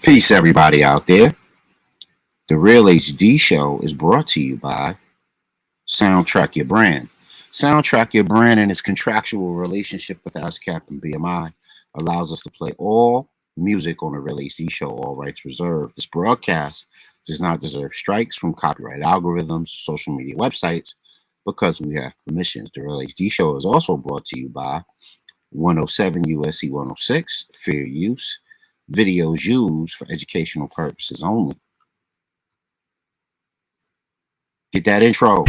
Peace, everybody out there. The Real HD Show is brought to you by Soundtrack Your Brand. Soundtrack Your Brand and its contractual relationship with ASCAP and BMI allows us to play all music on the Real HD Show, all rights reserved. This broadcast does not deserve strikes from copyright algorithms, social media websites, because we have permissions. The Real HD Show is also brought to you by 107 USC 106, fair use. Videos used for educational purposes only. Get that intro.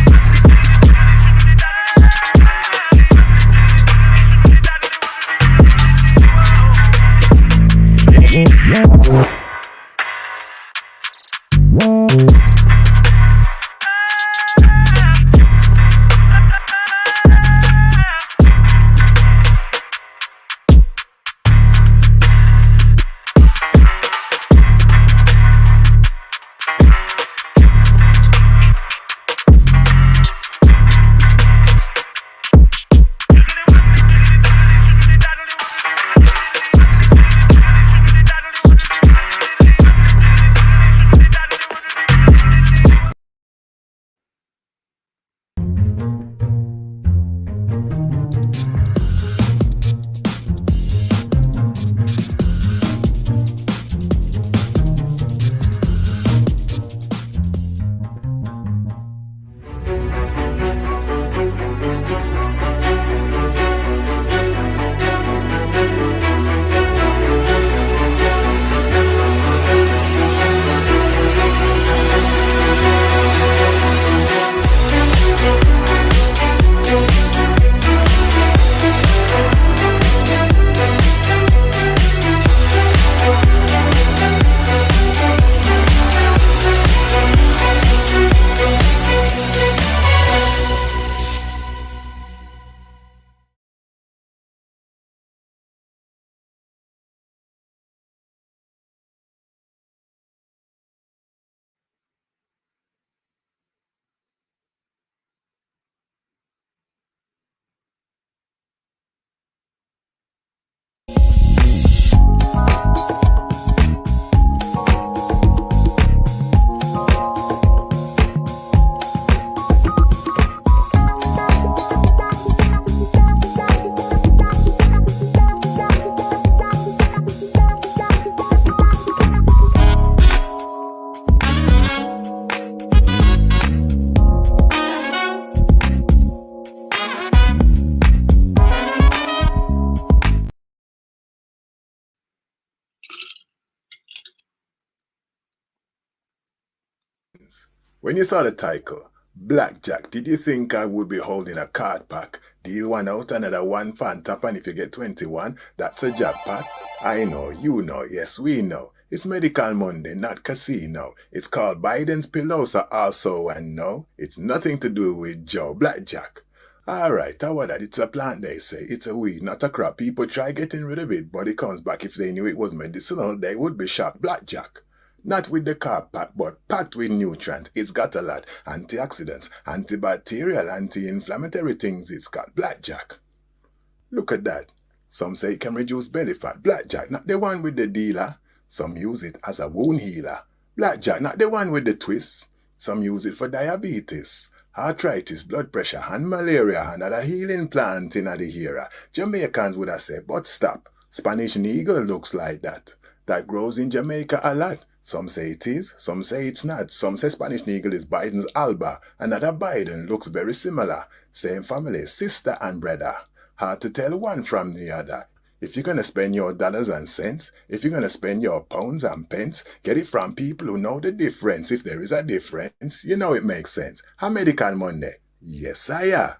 When you saw the title, Blackjack, did you think I would be holding a card pack? Deal one out, another one fan tap, and if you get 21, that's a jackpot? I know, you know, yes, we know. It's Medical Monday, not casino. It's called Biden's Pillows also, and no, it's nothing to do with Joe Blackjack. Alright, how about that? It's a plant, they say. It's a weed, not a crop. People try getting rid of it, but it comes back. If they knew it was medicinal, they would be shocked. Blackjack. Not with the carb pack, but packed with nutrients. It's got a lot. Antioxidants, antibacterial, anti-inflammatory things. It's got blackjack. Look at that. Some say it can reduce belly fat. Blackjack, not the one with the dealer. Some use it as a wound healer. Blackjack, not the one with the twist. Some use it for diabetes, arthritis, blood pressure, and malaria, and other healing plant in the era. Jamaicans would have said, but stop. Spanish eagle looks like that. That grows in Jamaica a lot. Some say it is, some say it's not. Some say Spanish eagle is Biden's Alba. Another Biden looks very similar. Same family, sister and brother. Hard to tell one from the other. If you're going to spend your dollars and cents, if you're going to spend your pounds and pence, get it from people who know the difference. If there is a difference, you know it makes sense. How Medical Monday? Yes, sire.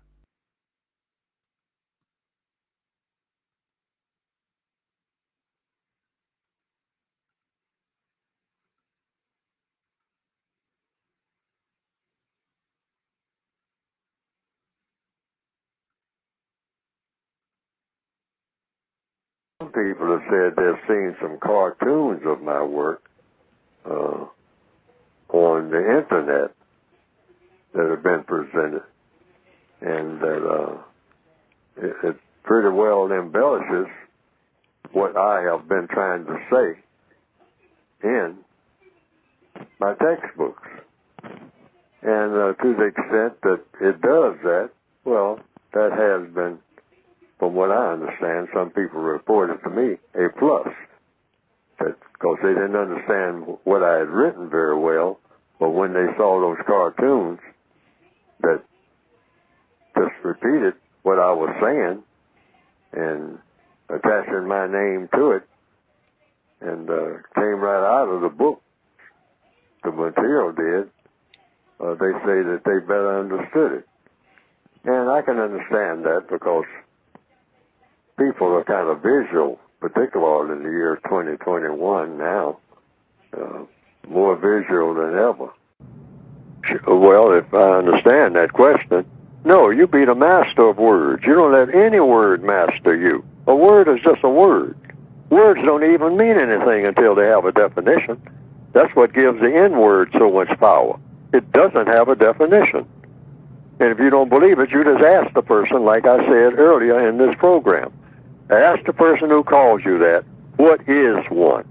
Some people have said they've seen some cartoons of my work on the internet that have been presented, and that it pretty well embellishes what I have been trying to say in my textbooks. And to the extent that it does that, well, that has been, from what I understand, some people reported to me, a plus. Because they didn't understand what I had written very well, but when they saw those cartoons that just repeated what I was saying and attaching my name to it, and came right out of the book, the material did, they say that they better understood it. And I can understand that because people are kind of visual, particularly in the year 2021 now, more visual than ever. Well, if I understand that question, no, you be the master of words. You don't let any word master you. A word is just a word. Words don't even mean anything until they have a definition. That's what gives the N-word so much power. It doesn't have a definition. And if you don't believe it, you just ask the person, like I said earlier in this program. Ask the person who calls you that, what is one?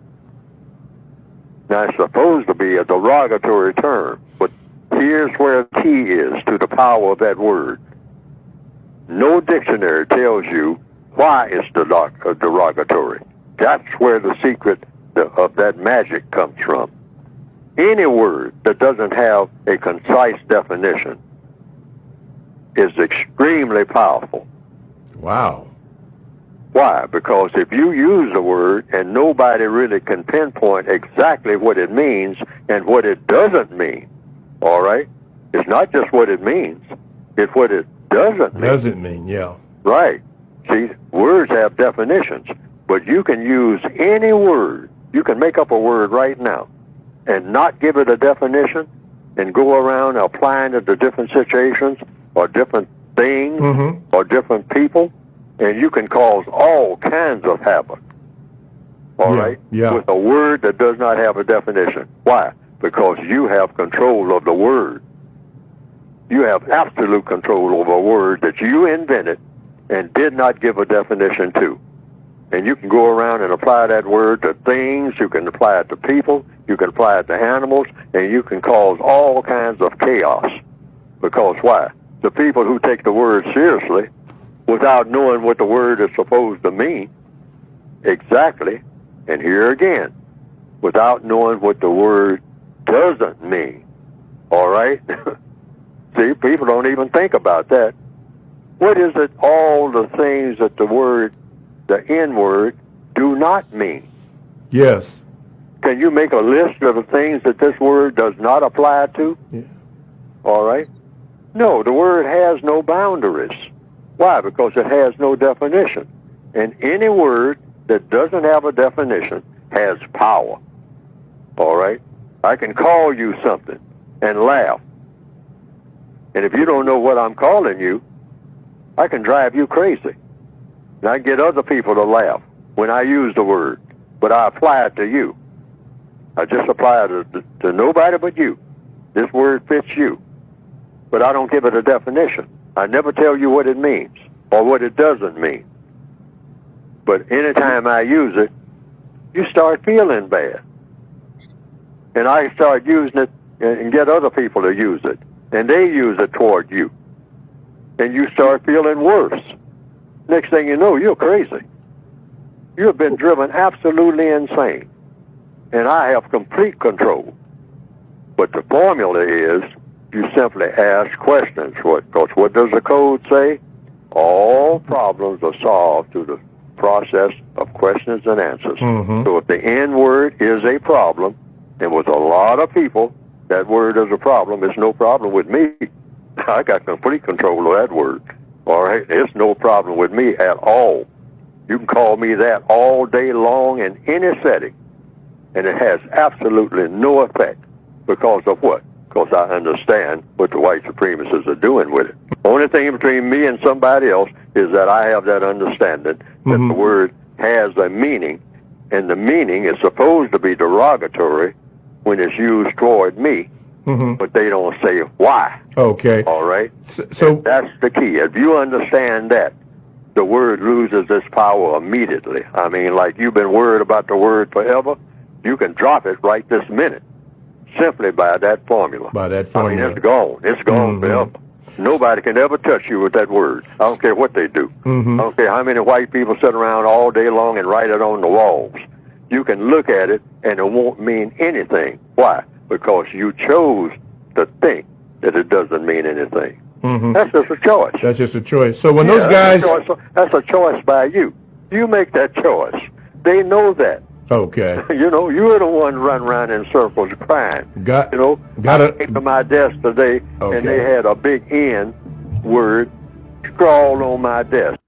Now, it's supposed to be a derogatory term, but here's where the key is to the power of that word. No dictionary tells you why it's derogatory. That's where the secret of that magic comes from. Any word that doesn't have a concise definition is extremely powerful. Wow. Why? Because if you use a word and nobody really can pinpoint exactly what it means and what it doesn't mean, all right? It's not just what it means, it's what it doesn't mean. Doesn't mean, yeah. Right. See, words have definitions, but you can use any word. You can make up a word right now and not give it a definition and go around applying it to different situations or different things or different people, and you can cause all kinds of havoc, all right, with a word that does not have a definition. Why? Because you have control of the word. You have absolute control over a word that you invented and did not give a definition to. And you can go around and apply that word to things, you can apply it to people, you can apply it to animals, and you can cause all kinds of chaos. Because why? The people who take the word seriously, without knowing what the word is supposed to mean, exactly, and here again, without knowing what the word doesn't mean, all right? See, people don't even think about that. What is it, all the things that the word, the N-word, do not mean? Yes. Can you make a list of the things that this word does not apply to? Yeah. All right? No, the word has no boundaries. Why? Because it has no definition. And any word that doesn't have a definition has power. All right? I can call you something and laugh. And if you don't know what I'm calling you, I can drive you crazy. And I get other people to laugh when I use the word, but I apply it to you. I just apply it to nobody but you. This word fits you. But I don't give it a definition. I never tell you what it means or what it doesn't mean. But anytime I use it, you start feeling bad. And I start using it and get other people to use it. And they use it toward you. And you start feeling worse. Next thing you know, you're crazy. You have been driven absolutely insane. And I have complete control. But the formula is, you simply ask questions. Because what does the code say? All problems are solved through the process of questions and answers. So if the N-word is a problem, and with a lot of people, that word is a problem, it's no problem with me. I got complete control of that word. All right? It's no problem with me at all. You can call me that all day long in any setting, and it has absolutely no effect. Because of what? Because I understand what the white supremacists are doing with it. Only thing between me and somebody else is that I have that understanding that the word has a meaning, and the meaning is supposed to be derogatory when it's used toward me, but they don't say why. Okay. All right? So that's the key. If you understand that, the word loses its power immediately. I mean, like you've been worried about the word forever, you can drop it right this minute simply by that formula. By that formula. I mean, it's gone. It's gone forever. Nobody can ever touch you with that word. I don't care what they do. I don't care how many white people sit around all day long and write it on the walls. You can look at it and it won't mean anything. Why? Because you chose to think that it doesn't mean anything. That's just a choice. That's just a choice. So when those guys... That's a choice by you. You make that choice. They know that. Okay. You know, you're the one running around in circles crying. I came to my desk today, and they had a big N word scrawled on my desk.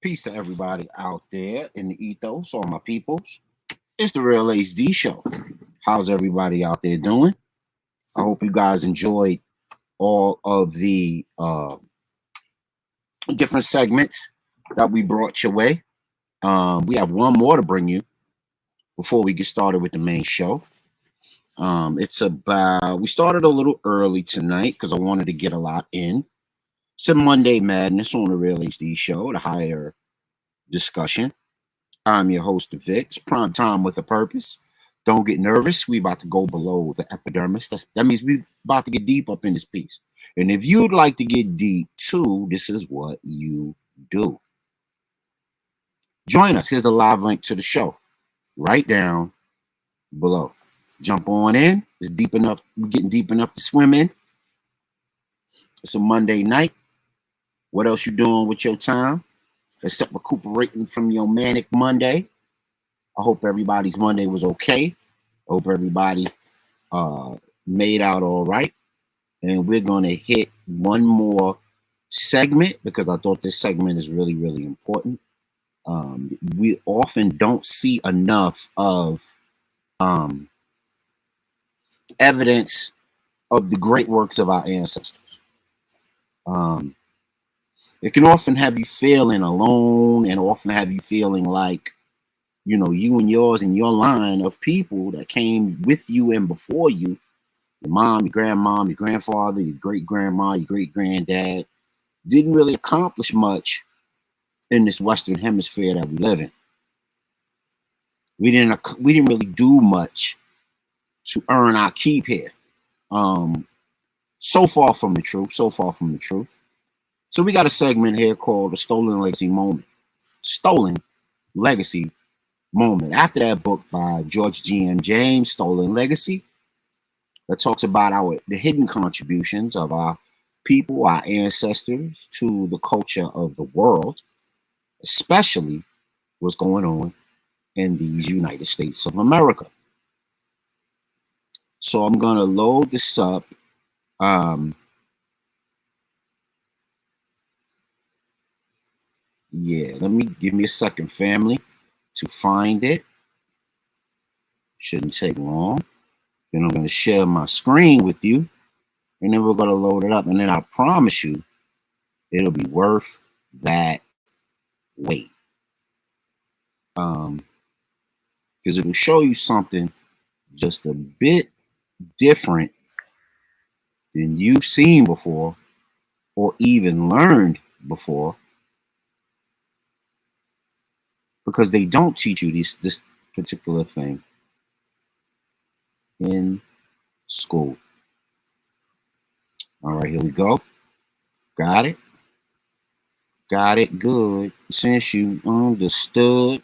Peace to everybody out there in the ethos, all my peoples. It's the Real HD Show. How's everybody out there doing? I hope you guys enjoyed all of the different segments that we brought your way. We have one more to bring you before we get started with the main show. It's about, we started a little early tonight because I wanted to get a lot in. Some Monday Madness on the Real HD Show, the higher discussion. I'm your host, Vic. It's prime time with a purpose. Don't get nervous. We about to go below the epidermis. That means we about to get deep up in this piece. And if you'd like to get deep too, this is what you do. Join us. Here's the live link to the show right down below. Jump on in. It's deep enough. We're getting deep enough to swim in. It's a Monday night. What else you doing with your time? Except recuperating from your manic Monday. I hope everybody's Monday was okay. I hope everybody made out all right. And we're going to hit one more segment because I thought this segment is really, really important. We often don't see enough of evidence of the great works of our ancestors. It can often have you feeling alone and often have you feeling like, you know, you and yours and your line of people that came with you and before you, your mom, your grandmom, your grandfather, your great-grandma, your great-granddad, didn't really accomplish much in this Western hemisphere that we live in. We didn't really do much to earn our keep here. So far from the truth, So we got a segment here called the Stolen Legacy Moment. Stolen Legacy Moment. After that book by George G.M. James, Stolen Legacy, that talks about the hidden contributions of our people, our ancestors, to the culture of the world, especially what's going on in these United States of America. So I'm going to load this up. Yeah, give me a second, family, to find it. Shouldn't take long. Then I'm going to share my screen with you, and then we're going to load it up. And then I promise you, it'll be worth that wait. Because it'll show you something just a bit different than you've seen before or even learned before. Because they don't teach you this particular thing in school. All right, here we go. Got it? Got it. Good. Since you understood,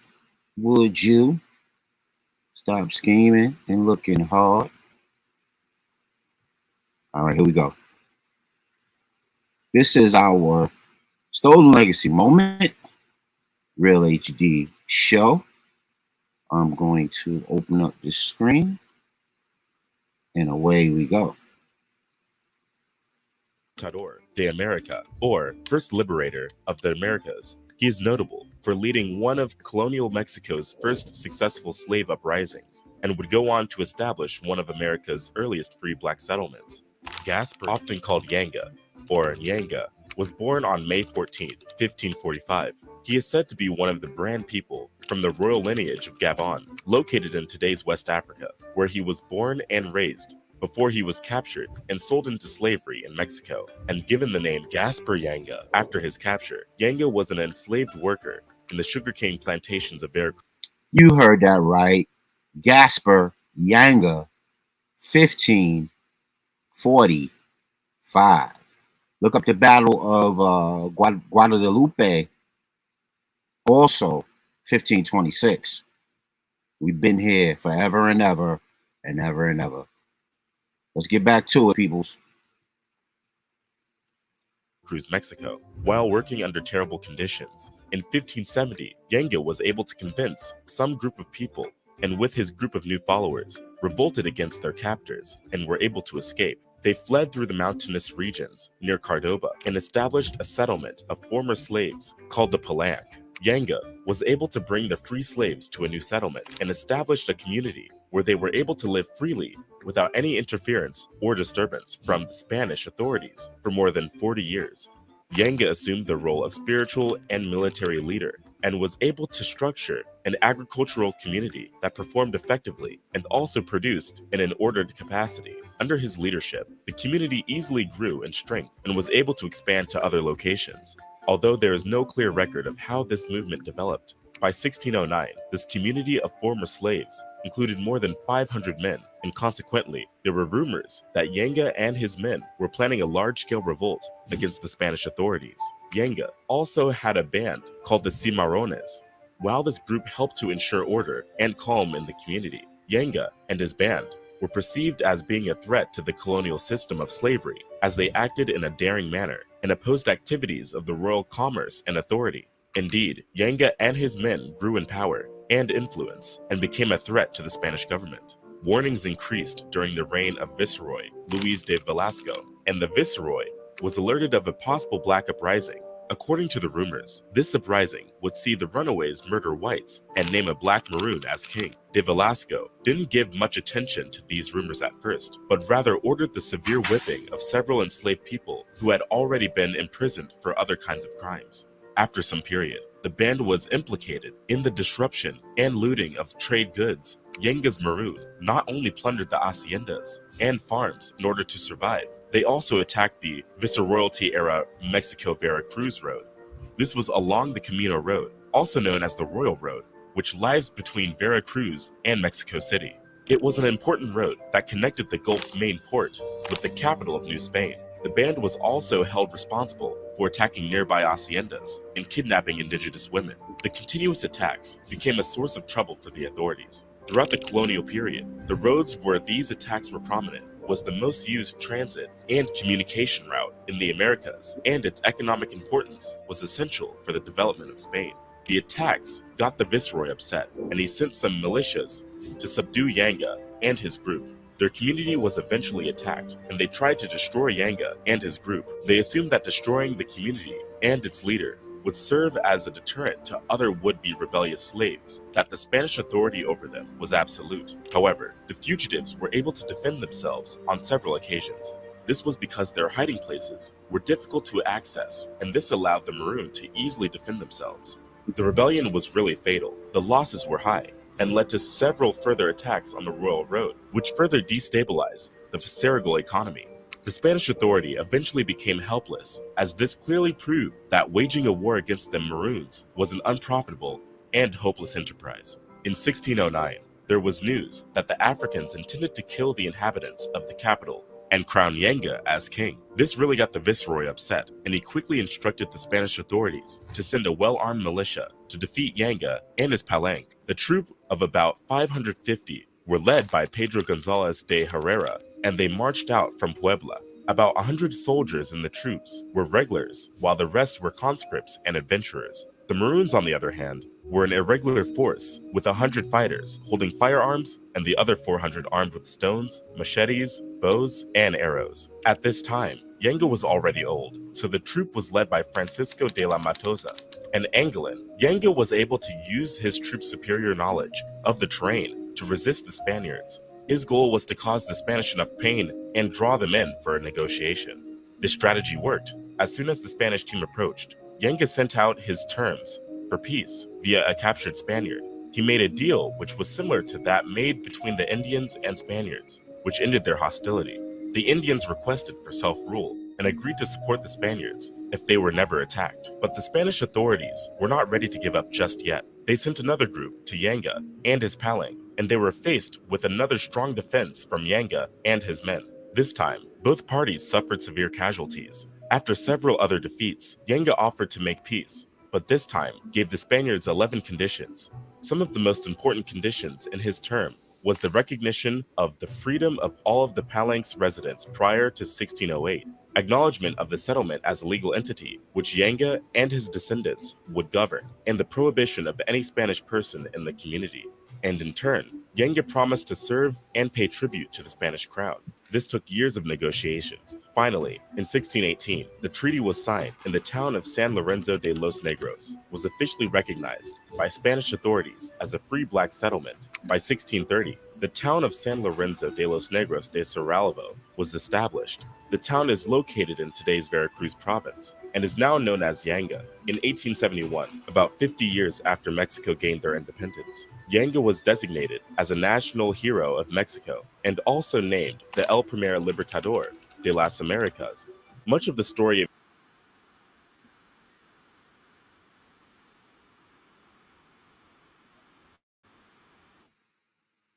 would you stop scheming and looking hard? All right, here we go. This is our Stolen Legacy Moment, Real HD Show. I'm going to open up this screen, and away we go. De America, or first liberator of the Americas. He is notable for leading one of colonial Mexico's first successful slave uprisings, and would go on to establish one of America's earliest free black settlements. Gasper, often called Yanga, or Nyanga, was born on May 14, 1545. He is said to be one of the Brand people from the royal lineage of Gabon, located in today's West Africa, where he was born and raised before he was captured and sold into slavery in Mexico, and given the name Gaspar Yanga after his capture. Yanga was an enslaved worker in the sugarcane plantations of Veracruz. You heard that right. Gaspar Yanga, 1545. Look up the Battle of Guadalupe, also 1526. We've been here forever and ever and ever and ever. Let's get back to it, peoples. Mexico, while working under terrible conditions. In 1570, Yanga was able to convince some group of people, and with his group of new followers, revolted against their captors and were able to escape. They fled through the mountainous regions near Cordoba and established a settlement of former slaves called the Palanque. Yanga was able to bring the free slaves to a new settlement and established a community where they were able to live freely without any interference or disturbance from the Spanish authorities for more than 40 years. Yanga assumed the role of spiritual and military leader and was able to structure an agricultural community that performed effectively and also produced in an ordered capacity. Under his leadership, the community easily grew in strength and was able to expand to other locations, although there is no clear record of how this movement developed. By 1609, this community of former slaves included more than 500 men, and consequently, there were rumors that Yanga and his men were planning a large-scale revolt against the Spanish authorities. Yanga also had a band called the Cimarrones. While this group helped to ensure order and calm in the community, Yanga and his band were perceived as being a threat to the colonial system of slavery, as they acted in a daring manner and opposed activities of the royal commerce and authority. Indeed, Yanga and his men grew in power and influence and became a threat to the Spanish government. Warnings increased during the reign of Viceroy Luis de Velasco, and the Viceroy was alerted of a possible black uprising. According to the rumors, this uprising would see the runaways murder whites and name a black maroon as king. De Velasco didn't give much attention to these rumors at first, but rather ordered the severe whipping of several enslaved people who had already been imprisoned for other kinds of crimes. After some period, the band was implicated in the disruption and looting of trade goods. Yanga's maroon not only plundered the haciendas and farms in order to survive, they also attacked the Viceroyalty-era Mexico-Veracruz Road. This was along the Camino Road, also known as the Royal Road, which lies between Veracruz and Mexico City. It was an important road that connected the Gulf's main port with the capital of New Spain. The band was also held responsible for attacking nearby haciendas and kidnapping indigenous women. The continuous attacks became a source of trouble for the authorities. Throughout the colonial period, the roads where these attacks were prominent was the most used transit and communication route in the Americas, and its economic importance was essential for the development of Spain. The attacks got the Viceroy upset, and he sent some militias to subdue Yanga and his group. Their community was eventually attacked, and they tried to destroy Yanga and his group. They assumed that destroying the community and its leader would serve as a deterrent to other would-be rebellious slaves, that the Spanish authority over them was absolute. However, the fugitives were able to defend themselves on several occasions. This was because their hiding places were difficult to access, and this allowed the Maroon to easily defend themselves. The rebellion was really fatal. The losses were high, and led to several further attacks on the Royal Road, which further destabilized the Viceregal economy. The Spanish authority eventually became helpless, as this clearly proved that waging a war against the Maroons was an unprofitable and hopeless enterprise. In 1609, there was news that the Africans intended to kill the inhabitants of the capital and crown Yanga as king. This really got the Viceroy upset, and he quickly instructed the Spanish authorities to send a well-armed militia to defeat Yanga and his Palanque. The troop of about 550 were led by Pedro Gonzalez de Herrera, and they marched out from Puebla. About 100 soldiers in the troops were regulars, while the rest were conscripts and adventurers. The Maroons, on the other hand, were an irregular force with 100 fighters holding firearms and the other 400 armed with stones, machetes, bows, and arrows. At this time, Yanga was already old, so the troop was led by Francisco de la Matosa, an Angolan. Yanga was able to use his troop's superior knowledge of the terrain to resist the Spaniards. His goal was to cause the Spanish enough pain and draw them in for a negotiation. This strategy worked, As soon as the Spanish team approached, Yanga sent out his terms for peace via a captured Spaniard. He made a deal which was similar to that made between the Indians and Spaniards, which ended their hostility. The Indians requested for self-rule and agreed to support the Spaniards if they were never attacked. But the Spanish authorities were not ready to give up just yet. They sent another group to Yanga and his palang, and they were faced with another strong defense from Yanga and his men. This time, both parties suffered severe casualties. After several other defeats, Yanga offered to make peace, but this time gave the Spaniards 11 conditions. Some of the most important conditions in his term was the recognition of the freedom of all of the Palang's residents prior to 1608, acknowledgement of the settlement as a legal entity, which Yanga and his descendants would govern, and the prohibition of any Spanish person in the community. And in turn, Yanga promised to serve and pay tribute to the Spanish crown. This took years of negotiations. Finally, in 1618, the treaty was signed and the town of San Lorenzo de los Negros was officially recognized by Spanish authorities as a free black settlement. By 1630, the town of San Lorenzo de los Negros de Saralvo was established. The town is located in today's Veracruz province and is now known as Yanga. In 1871, about 50 years after Mexico gained their independence, Yanga was designated as a national hero of Mexico and also named the El Primer Libertador de las Americas. Much of the story of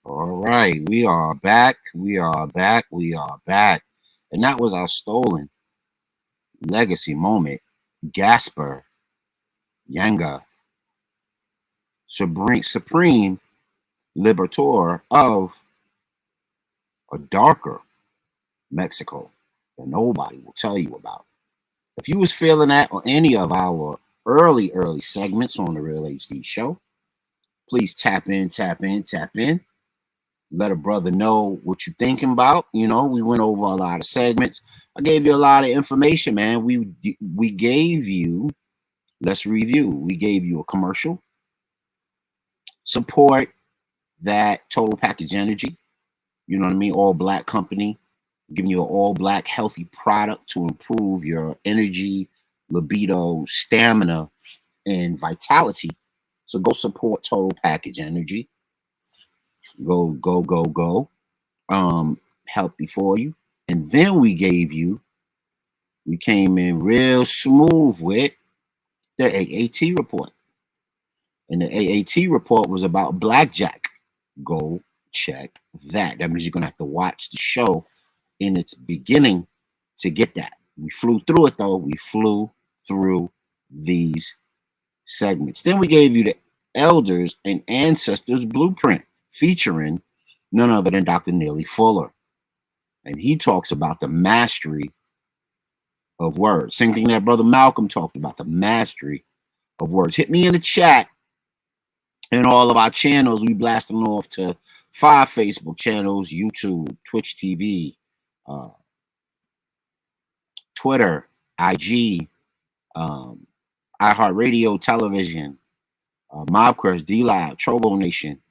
All right, we are back. We are back. We are back. And that was our stolen legacy moment. Gasper Yanga, supreme liberator of a darker Mexico that nobody will tell you about. If you was feeling that on any of our early segments on the Real HD Show, please tap in. Let a brother know what you're thinking about. You know, we went over a lot of segments. I gave you a lot of information, man. We gave you, let's review. We gave you a commercial. Support that Total Package Energy. You know what I mean? All black company. Giving you an all black healthy product to improve your energy, libido, stamina, and vitality. So go support Total Package Energy. Go. Healthy for you. And then we came in real smooth with the AAT report. And the AAT report was about blackjack. Go check that. That means you're going to have to watch the show in its beginning to get that. We flew through it, though. We flew through these segments. Then we gave you the Elders and Ancestors Blueprint, featuring none other than Dr. Neely Fuller. And he talks about the mastery of words. Same thing that Brother Malcolm talked about, the mastery of words. Hit me in the chat and all of our channels. We blast them off to 5 Facebook channels: YouTube, Twitch TV, Twitter, IG, iHeartRadio, television, Mobcrush, D-Live, Trovo Nation.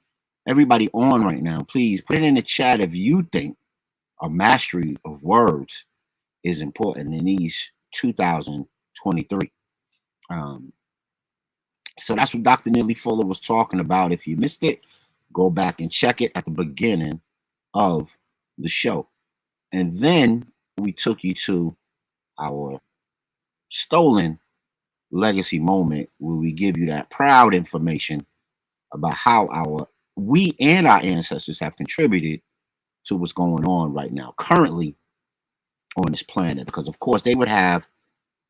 Everybody on right now, please put it in the chat if you think a mastery of words is important in these 2023. So that's what Dr. Neely Fuller was talking about. If you missed it, go back and check it at the beginning of the show. And then we took you to our stolen legacy moment, where we give you that proud information about how we and our ancestors have contributed to what's going on right now, currently on this planet. Because, of course, they would have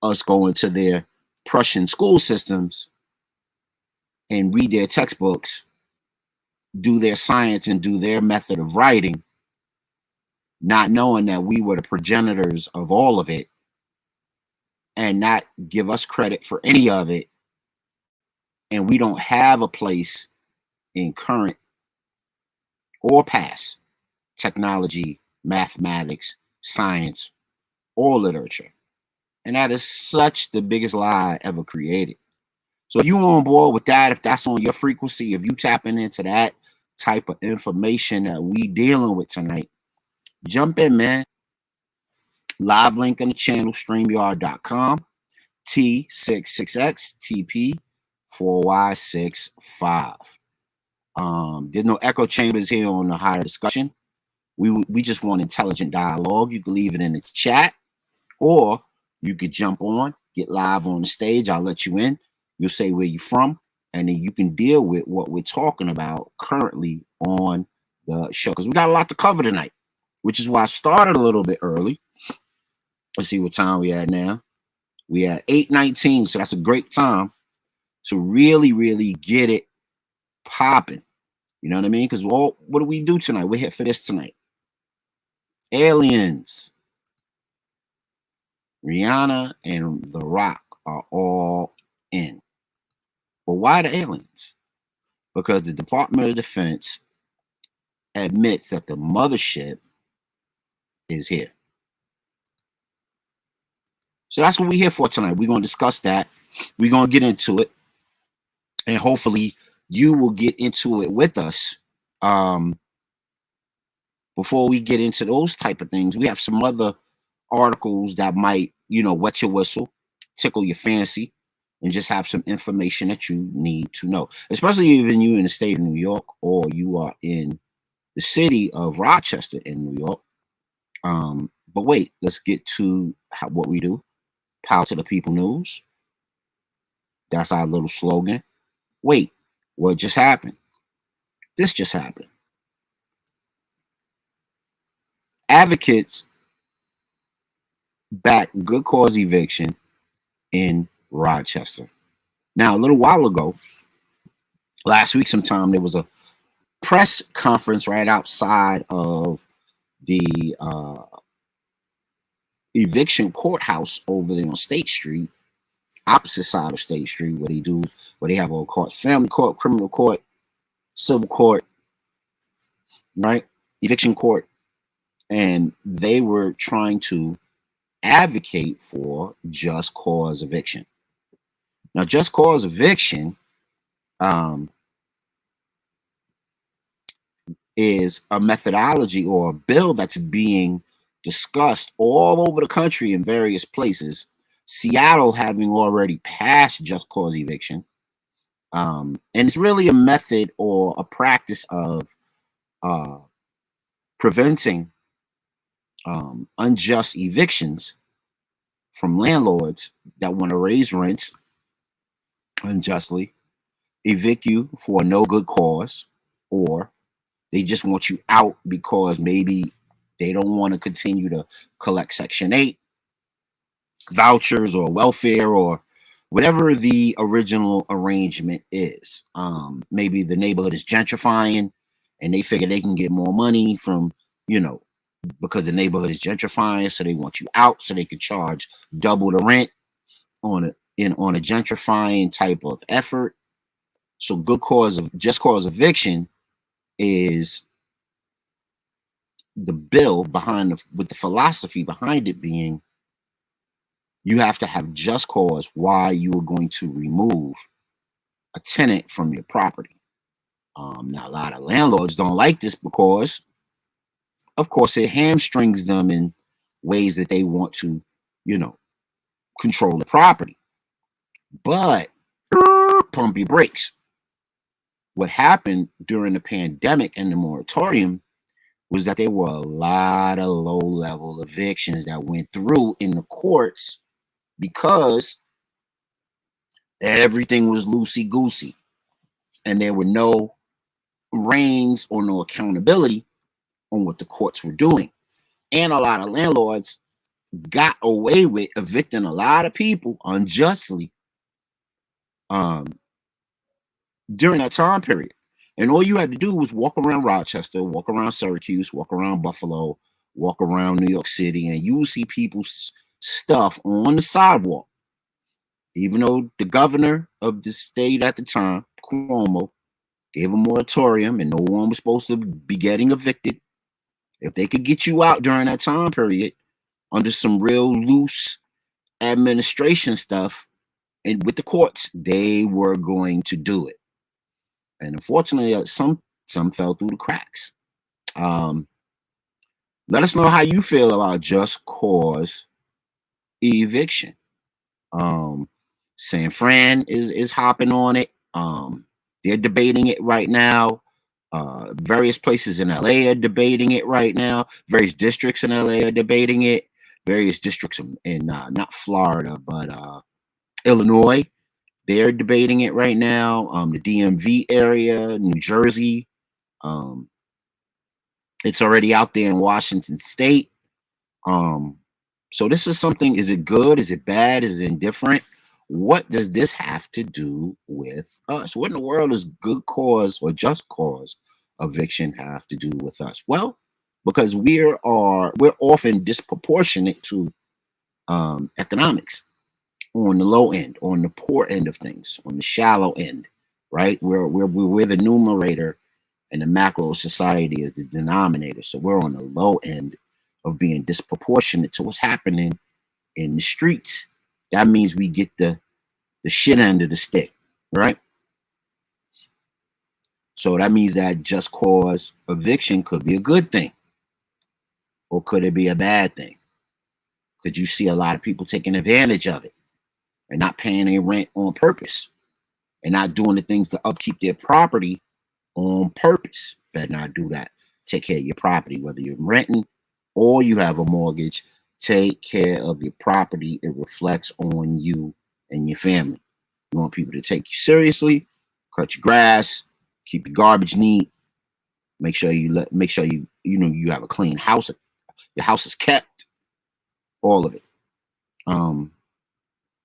us go into their Prussian school systems and read their textbooks, do their science, and do their method of writing, not knowing that we were the progenitors of all of it, and not give us credit for any of it. And we don't have a place in current or past technology, mathematics, science, or literature. And that is such the biggest lie ever created. So if you're on board with that, if that's on your frequency, if you tapping into that type of information that we dealing with tonight, jump in, man. Live link on the channel, streamyard.com, T66TP4Y65. There's no echo chambers here on the higher discussion. We just want intelligent dialogue. You can leave it in the chat, or you could jump on, get live on the stage. I'll let you in. You'll say where you're from, and then you can deal with what we're talking about currently on the show, because we got a lot to cover tonight, which is why I started a little bit early. Let's see what time we at now. We at 8:19, so that's a great time to really get it popping. You know what I mean? Because what do we do tonight? We're here for this tonight. Aliens. Rihanna and The Rock are all in. But why the aliens? Because the Department of Defense admits that the mothership is here. So that's what we're here for tonight. We're going to discuss that. We're going to get into it. And hopefully you will get into it with us. Before we get into those type of things, we have some other articles that might, wet your whistle, tickle your fancy, and just have some information that you need to know. Especially even you in the state of New York, or you are in the city of Rochester in New York. But wait, let's get to what we do. Power to the people news. That's our little slogan. Wait, what just happened? This just happened. Advocates back good cause eviction in Rochester. Now, a little while ago, last week sometime, there was a press conference right outside of the eviction courthouse over there on State Street, opposite side of State Street, where they have all courts: family court, criminal court, civil court, right? Eviction court. And they were trying to advocate for just cause eviction. Now, just cause eviction is a methodology or a bill that's being discussed all over the country in various places. Seattle having already passed just cause eviction. And it's really a method or a practice of preventing unjust evictions from landlords that want to raise rents unjustly, evict you for no good cause, or they just want you out because maybe they don't want to continue to collect Section 8 vouchers or welfare or whatever the original arrangement is. Maybe the neighborhood is gentrifying and they figure they can get more money from, because the neighborhood is gentrifying, so they want you out so they can charge double the rent on a gentrifying type of effort. So just cause eviction is the bill with the philosophy behind it being you have to have just cause why you are going to remove a tenant from your property. Now, a lot of landlords don't like this because, of course, it hamstrings them in ways that they want to, control the property. But pump your brakes. What happened during the pandemic and the moratorium was that there were a lot of low-level evictions that went through in the courts because everything was loosey-goosey and there were no reins or no accountability on what the courts were doing. And a lot of landlords got away with evicting a lot of people unjustly during that time period. And all you had to do was walk around Rochester, walk around Syracuse, walk around Buffalo, walk around New York City, and you will see people's stuff on the sidewalk. Even though the governor of the state at the time, Cuomo, gave a moratorium and no one was supposed to be getting evicted, if they could get you out during that time period under some real loose administration stuff and with the courts, they were going to do it. And unfortunately, some fell through the cracks. Let us know how you feel about just cause eviction. San Fran is hopping on it. They're debating it right now. Various places in LA are debating it right now. Various districts in LA are debating it. Various districts in not Florida, but Illinois, they're debating it right now. The DMV area, New Jersey. It's already out there in Washington State. So this is something. Is it good? Is it bad? Is it indifferent? What does this have to do with us? What in the world does good cause or just cause eviction have to do with us? Well, because we're often disproportionate to economics on the low end, on the poor end of things, on the shallow end, right? We're the numerator, and the macro society is the denominator. So we're on the low end of being disproportionate to what's happening in the streets. That means we get the shit end of the stick, right? So that means that just cause eviction could be a good thing, or could it be a bad thing? Could you see a lot of people taking advantage of it and not paying their rent on purpose and not doing the things to upkeep their property on purpose? Better not do that. Take care of your property, whether you're renting or you have a mortgage. Take care of your property. It reflects on you and your family. You want people to take you seriously. Cut your grass. Keep your garbage neat. Make sure you have a clean house. Your house is kept. All of it.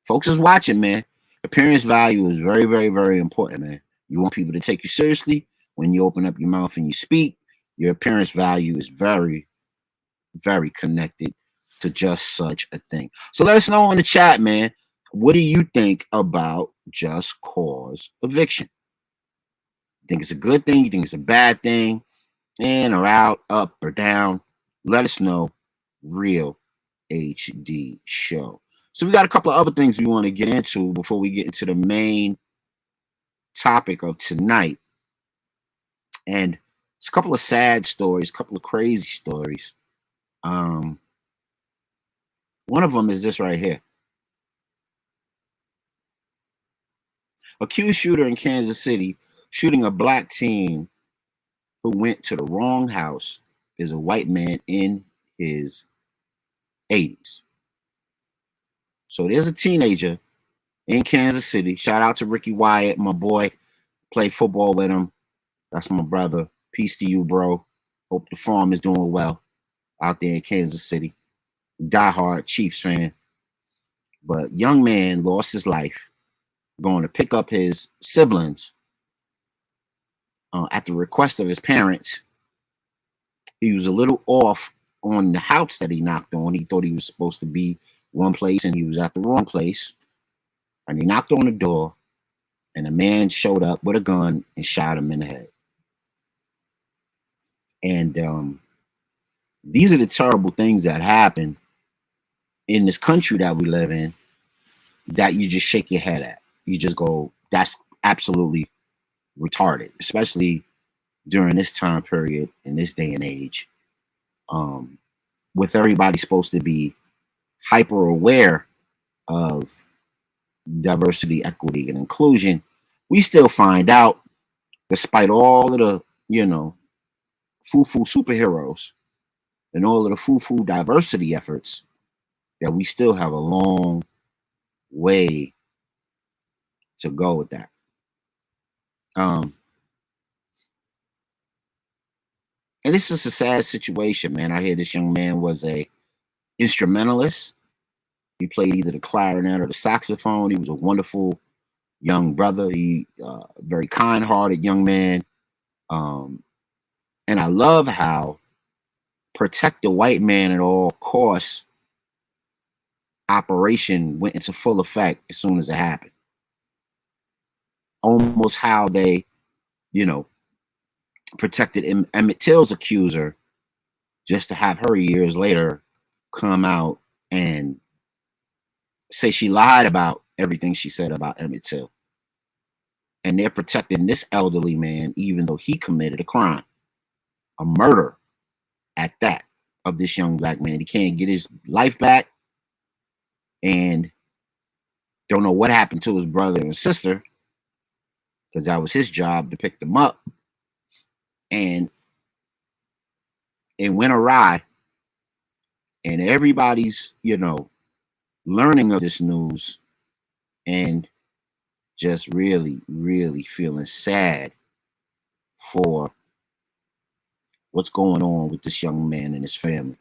Folks is watching, man. Appearance value is very, very, very important, man. You want people to take you seriously. When you open up your mouth and you speak, your appearance value is very, very connected to just such a thing. So let us know in the chat, man. What do you think about just cause eviction? You think it's a good thing? You think it's a bad thing? In or out, up or down? Let us know. Real HD Show. So we got a couple of other things we want to get into before we get into the main topic of tonight. And it's a couple of sad stories, a couple of crazy stories. One of them is this right here. Accused shooter in Kansas City shooting a black teen who went to the wrong house is a white man in his 80s. So there's a teenager in Kansas City. Shout out to Ricky Wyatt, my boy. Played football with him. That's my brother. Peace to you, bro. Hope the farm is doing well out there in Kansas City. Diehard Chiefs fan. But young man lost his life going to pick up his siblings at the request of his parents. He was a little off on the house that he knocked on. He thought he was supposed to be one place and he was at the wrong place. And he knocked on the door and a man showed up with a gun and shot him in the head. And these are the terrible things that happen in this country that we live in that you just shake your head at. You just go, that's absolutely retarded, especially during this time period in this day and age, with everybody supposed to be hyper aware of diversity, equity, and inclusion. We still find out, despite all of the, foo-foo superheroes and all of the foo-foo diversity efforts, that we still have a long way to go with that. And this is a sad situation, man. I hear this young man was a instrumentalist. He played either the clarinet or the saxophone. He was a wonderful young brother. He very kind-hearted young man. And I love how protect the white man at all costs operation went into full effect as soon as it happened. Almost how they, protected Emmett Till's accuser just to have her years later come out and say she lied about everything she said about Emmett Till. And they're protecting this elderly man even though he committed a crime, a murder at that, of this young black man. He can't get his life back and don't know what happened to his brother and sister because that was his job to pick them up. And it went awry. And everybody's, learning of this news and just really, really feeling sad for what's going on with this young man and his family.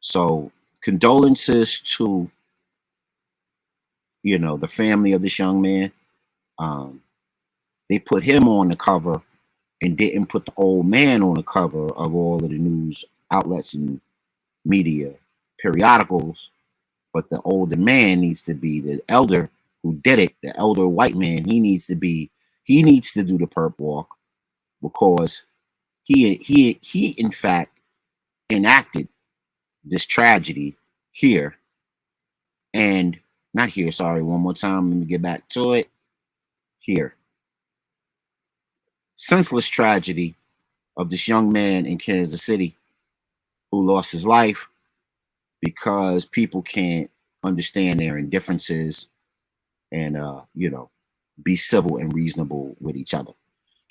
So condolences to, the family of this young man. They put him on the cover and didn't put the old man on the cover of all of the news outlets and media periodicals. But the older man needs to be the elder who did it, the elder white man. He needs to do the perp walk because he in fact enacted this tragedy here. And not here, sorry, one more time, let me get back to it. Here. Senseless tragedy of this young man in Kansas City who lost his life because people can't understand their indifferences and be civil and reasonable with each other.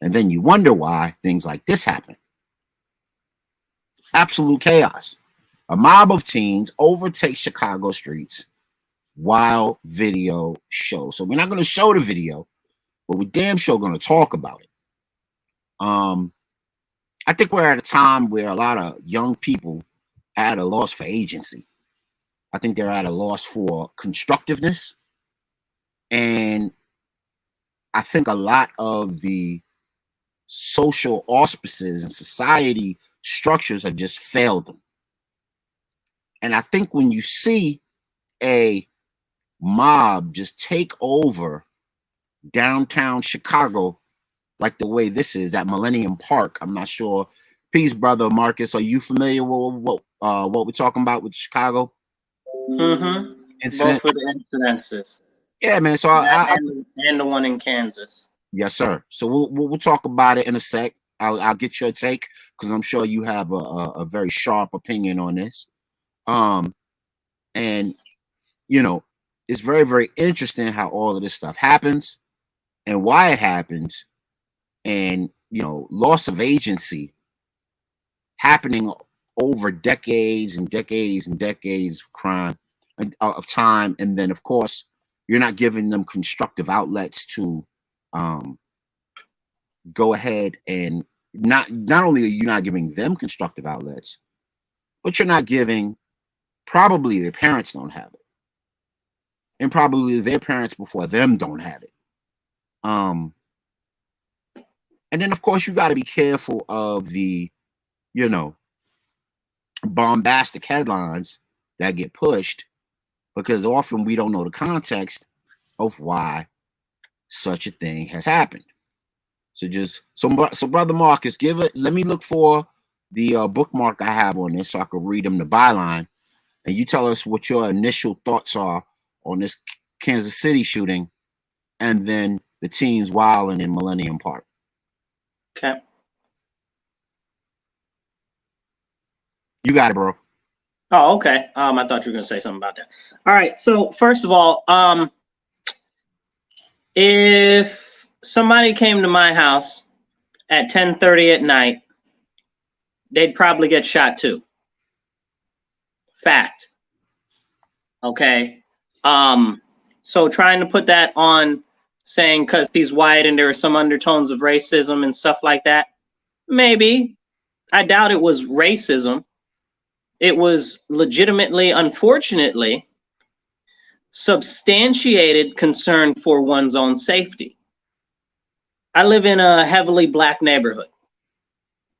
And then you wonder why things like this happen. Absolute chaos. A mob of teens overtakes Chicago streets while video shows. So we're not going to show the video, but we're damn sure going to talk about it. I think we're at a time where a lot of young people are at a loss for agency. I think they're at a loss for constructiveness. And I think a lot of the social auspices and society structures have just failed them. And I think when you see a mob just take over downtown Chicago, like the way this is at Millennium Park, I'm not sure. Peace, brother Marcus. Are you familiar with what we're talking about with Chicago? Mm-hmm. Incident? Both of the incidences. Yeah, man. So and the one in Kansas. Yes, sir. So we'll talk about it in a sec. I'll get your take because I'm sure you have a very sharp opinion on this. And it's very, very interesting how all of this stuff happens and why it happens, and loss of agency happening over decades and decades and decades of crime and of time, and then of course you're not giving them constructive outlets to go ahead and not only are you not giving them constructive outlets, but you're not giving, probably their parents don't have it, and probably their parents before them don't have it. And then of course you got to be careful of the bombastic headlines that get pushed, because often we don't know the context of why such a thing has happened. So brother Marcus, let me look for the bookmark I have on this so I can read them the byline, and you tell us what your initial thoughts are on this Kansas City shooting and then the teens wilding in Millennium Park. Okay. You got it, bro. Oh, okay. I thought you were gonna say something about that. All right. So first of all, if somebody came to my house at 10:30 at night, they'd probably get shot too. Fact. Okay. So trying to put that on saying because he's white and there are some undertones of racism and stuff like that, maybe. I doubt it was racism. It was legitimately, unfortunately, substantiated concern for one's own safety. I live in a heavily black neighborhood.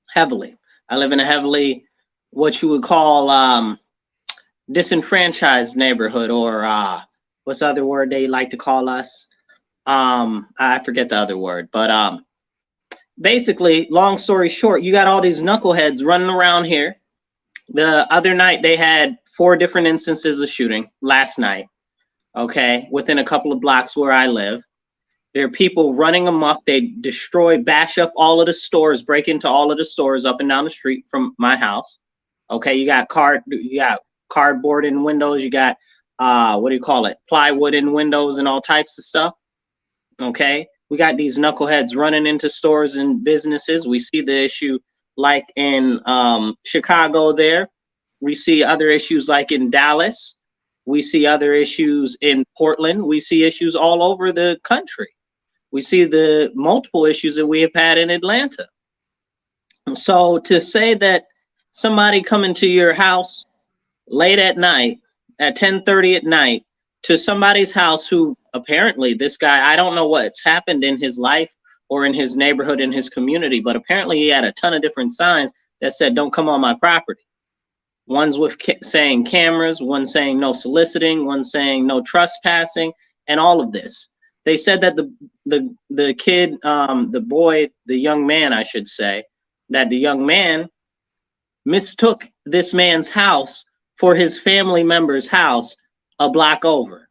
Heavily. I live in a heavily, what you would call disenfranchised neighborhood, or what's the other word they like to call us? I forget the other word, but basically, long story short, you got all these knuckleheads running around here. The other night, they had 4 different instances of shooting last night, okay, within a couple of blocks where I live. There are people running amok. They destroy, bash up all of the stores, break into all of the stores up and down the street from my house, Okay, you got cardboard in windows, you got what do you call it? Plywood in windows and all types of stuff. Okay, we got these knuckleheads running into stores and businesses. We see the issue like in Chicago there. We see other issues like in Dallas. We see other issues in Portland. We see issues all over the country. We see the multiple issues that we have had in Atlanta. So to say that somebody coming to your house late at night at 10:30 at night to somebody's house who apparently this guy, I don't know what's happened in his life or in his neighborhood, in his community, but apparently he had a ton of different signs that said, don't come on my property. One's with saying cameras, one saying no soliciting, one saying no trespassing, and all of this. They said that the kid, the boy, the young man, I should say, that the young man mistook this man's house for his family member's house a block over.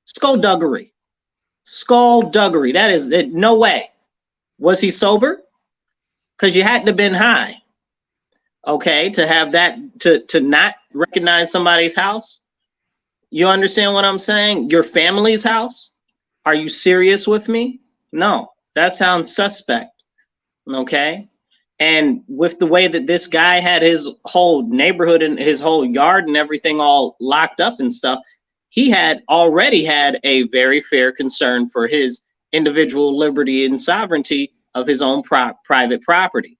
Skullduggery. Skullduggery. That is it. No way. Was he sober? Because you had to have been high. Okay, to have that, to not recognize somebody's house. You understand what I'm saying? Your family's house? Are you serious with me? No, that sounds suspect. Okay. And with the way that this guy had his whole neighborhood and his whole yard and everything all locked up and stuff, he had already had a very fair concern for his individual liberty and sovereignty of his own private property.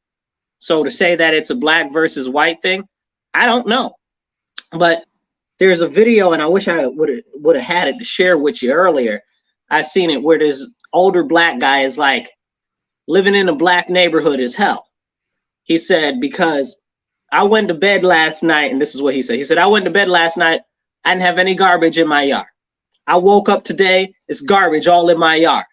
So to say that it's a black versus white thing, I don't know. But there's a video, and I wish I would have had it to share with you earlier. I seen it where this older black guy is like, living in a black neighborhood is hell. He said, because I went to bed last night, and this is what he said. He said, I went to bed last night, I didn't have any garbage in my yard. I woke up today, it's garbage all in my yard.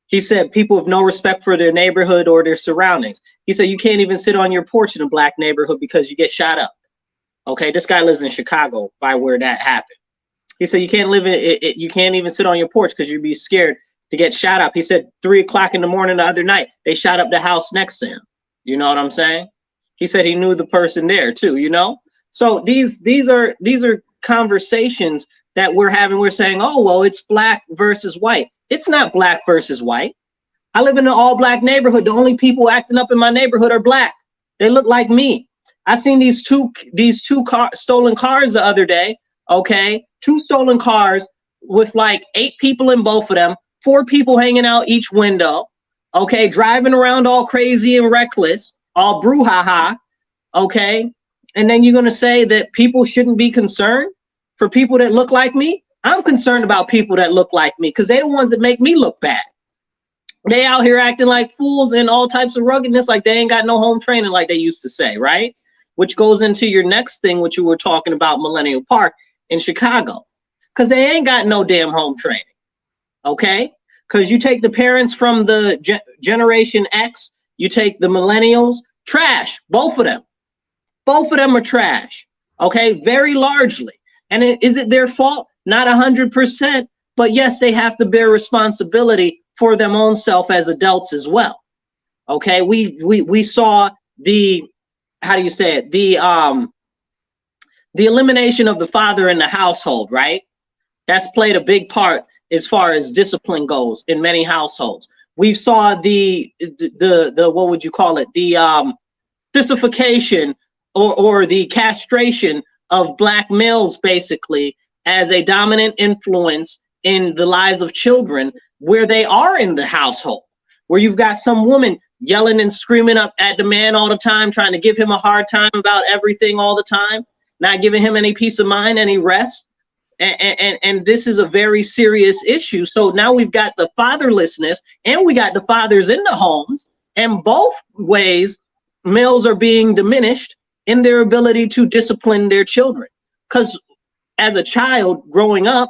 He said, people have no respect for their neighborhood or their surroundings. He said, you can't even sit on your porch in a black neighborhood because you get shot up. Okay, this guy lives in Chicago by where that happened. He said, you can't live in it, you can't even sit on your porch because you'd be scared to get shot up. He said 3 o'clock in the morning the other night, they shot up the house next to him. You know what I'm saying? He said he knew the person there too, you know? So these are conversations that we're having. We're saying, oh, well, it's black versus white. It's not black versus white. I live in an all black neighborhood. The only people acting up in my neighborhood are black. They look like me. I seen these two stolen cars the other day. Okay. 2 stolen cars with like 8 people in both of them, 4 people hanging out each window. Okay. Driving around all crazy and reckless, all brouhaha. Okay. And then you're going to say that people shouldn't be concerned for people that look like me? I'm concerned about people that look like me because they're the ones that make me look bad. They out here acting like fools and all types of ruggedness, like they ain't got no home training like they used to say, right? Which goes into your next thing, which you were talking about, Millennial Park in Chicago, because they ain't got no damn home training, okay? Because you take the parents from the Generation X, you take the millennials, trash, both of them. Both of them are trash, okay? Very largely. And is it their fault? Not 100%, but yes, they have to bear responsibility for their own self as adults as well. Okay, we saw the, how do you say it? The elimination of the father in the household, right? That's played a big part as far as discipline goes in many households. We saw the what would you call it? The thisification or the castration of black males, basically, as a dominant influence in the lives of children where they are in the household, where you've got some woman yelling and screaming up at the man all the time, trying to give him a hard time about everything all the time, not giving him any peace of mind, any rest. And this is a very serious issue. So now we've got the fatherlessness and we got the fathers in the homes, and both ways males are being diminished in their ability to discipline their children. Because as a child growing up,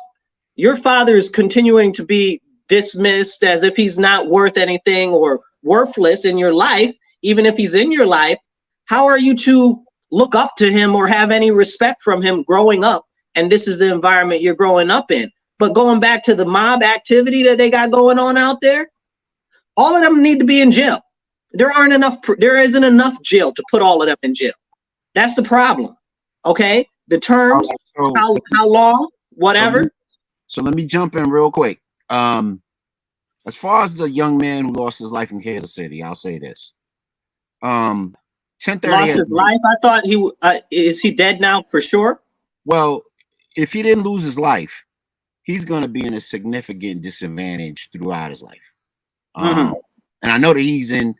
your father is continuing to be dismissed as if he's not worth anything or worthless in your life. Even if he's in your life, how are you to look up to him or have any respect from him growing up? And this is the environment you're growing up in. But going back to the mob activity that they got going on out there, all of them need to be in jail. There isn't enough jail to put all of them in jail. That's the problem. Okay, the terms, So, how long, whatever. so let me jump in real quick. As far as the young man who lost his life in Kansas City, I'll say this. 10:30. Lost his life. I thought is he dead now for sure? Well, if he didn't lose his life, he's going to be in a significant disadvantage throughout his life. And I know that he's in.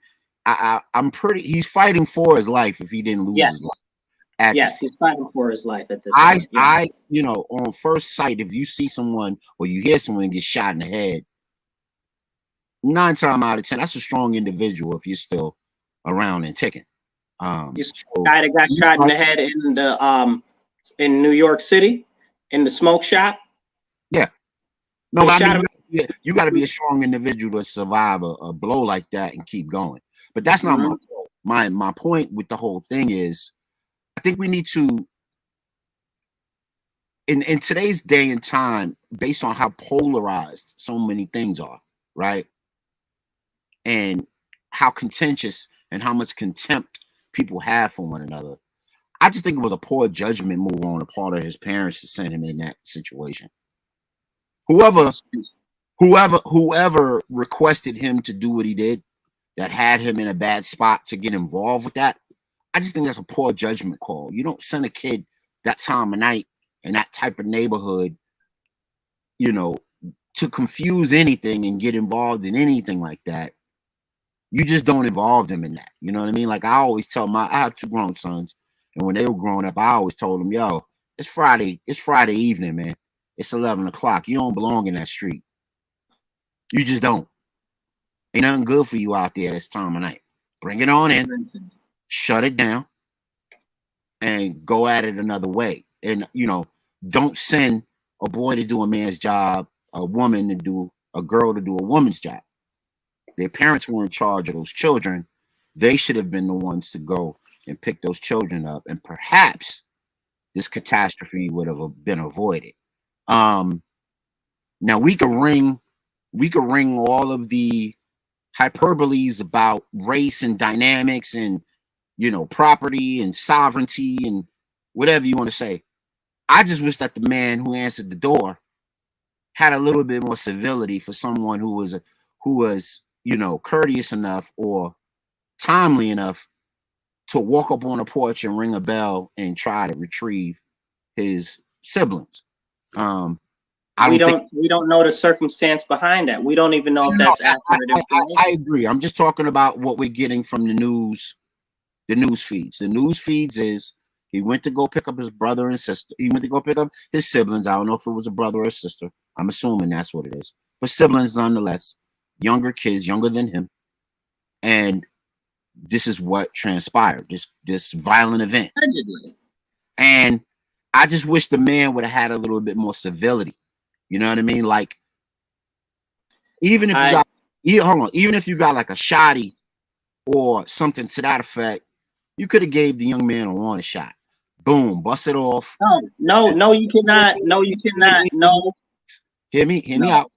I'm pretty. He's fighting for his life if he didn't lose his life. Yes, he's fighting for his life at this point. I, on first sight, if you see someone or you hear someone get shot in the head, 9 times out of 10, that's a strong individual if you're still around and ticking. You guy that got shot in the head in New York City in the smoke shop. Yeah. No, I mean, you got to be a strong individual to survive a blow like that and keep going. But that's not my point with the whole thing is, I think we need to, in today's day and time, based on how polarized so many things are, right? And how contentious and how much contempt people have for one another. I just think it was a poor judgment move on the part of his parents to send him in that situation. Whoever requested him to do what he did, that had him in a bad spot to get involved with that, I just think that's a poor judgment call. You don't send a kid that time of night in that type of neighborhood, to confuse anything and get involved in anything like that. You just don't involve them in that. You know what I mean? Like I always tell I have 2 grown sons, and when they were growing up, I always told them, yo, it's Friday evening, man. It's 11 o'clock. You don't belong in that street. You just don't. Ain't nothing good for you out there this time of night. Bring it on in, shut it down, and go at it another way. And, don't send a boy to do a man's job, a girl to do a woman's job. Their parents were in charge of those children. They should have been the ones to go and pick those children up, and perhaps this catastrophe would have been avoided. Now we could ring all of the hyperboles about race and dynamics and property and sovereignty and whatever you want to say. I just wish that the man who answered the door had a little bit more civility for someone who was courteous enough or timely enough to walk up on a porch and ring a bell and try to retrieve his siblings. We don't know the circumstance behind that. We don't even know if that's accurate information. I agree. I'm just talking about what we're getting from the news feeds. The news feeds is he went to go pick up his brother and sister. He went to go pick up his siblings. I don't know if it was a brother or a sister. I'm assuming that's what it is. But siblings nonetheless, younger kids, younger than him. And this is what transpired, this violent event. Allegedly. And I just wish the man would have had a little bit more civility. You know what I mean? Like, even if you got like a shotty or something to that effect, you could have gave the young man a warning shot. Boom, bust it off. No, you cannot. No, you cannot. No. Hear me out.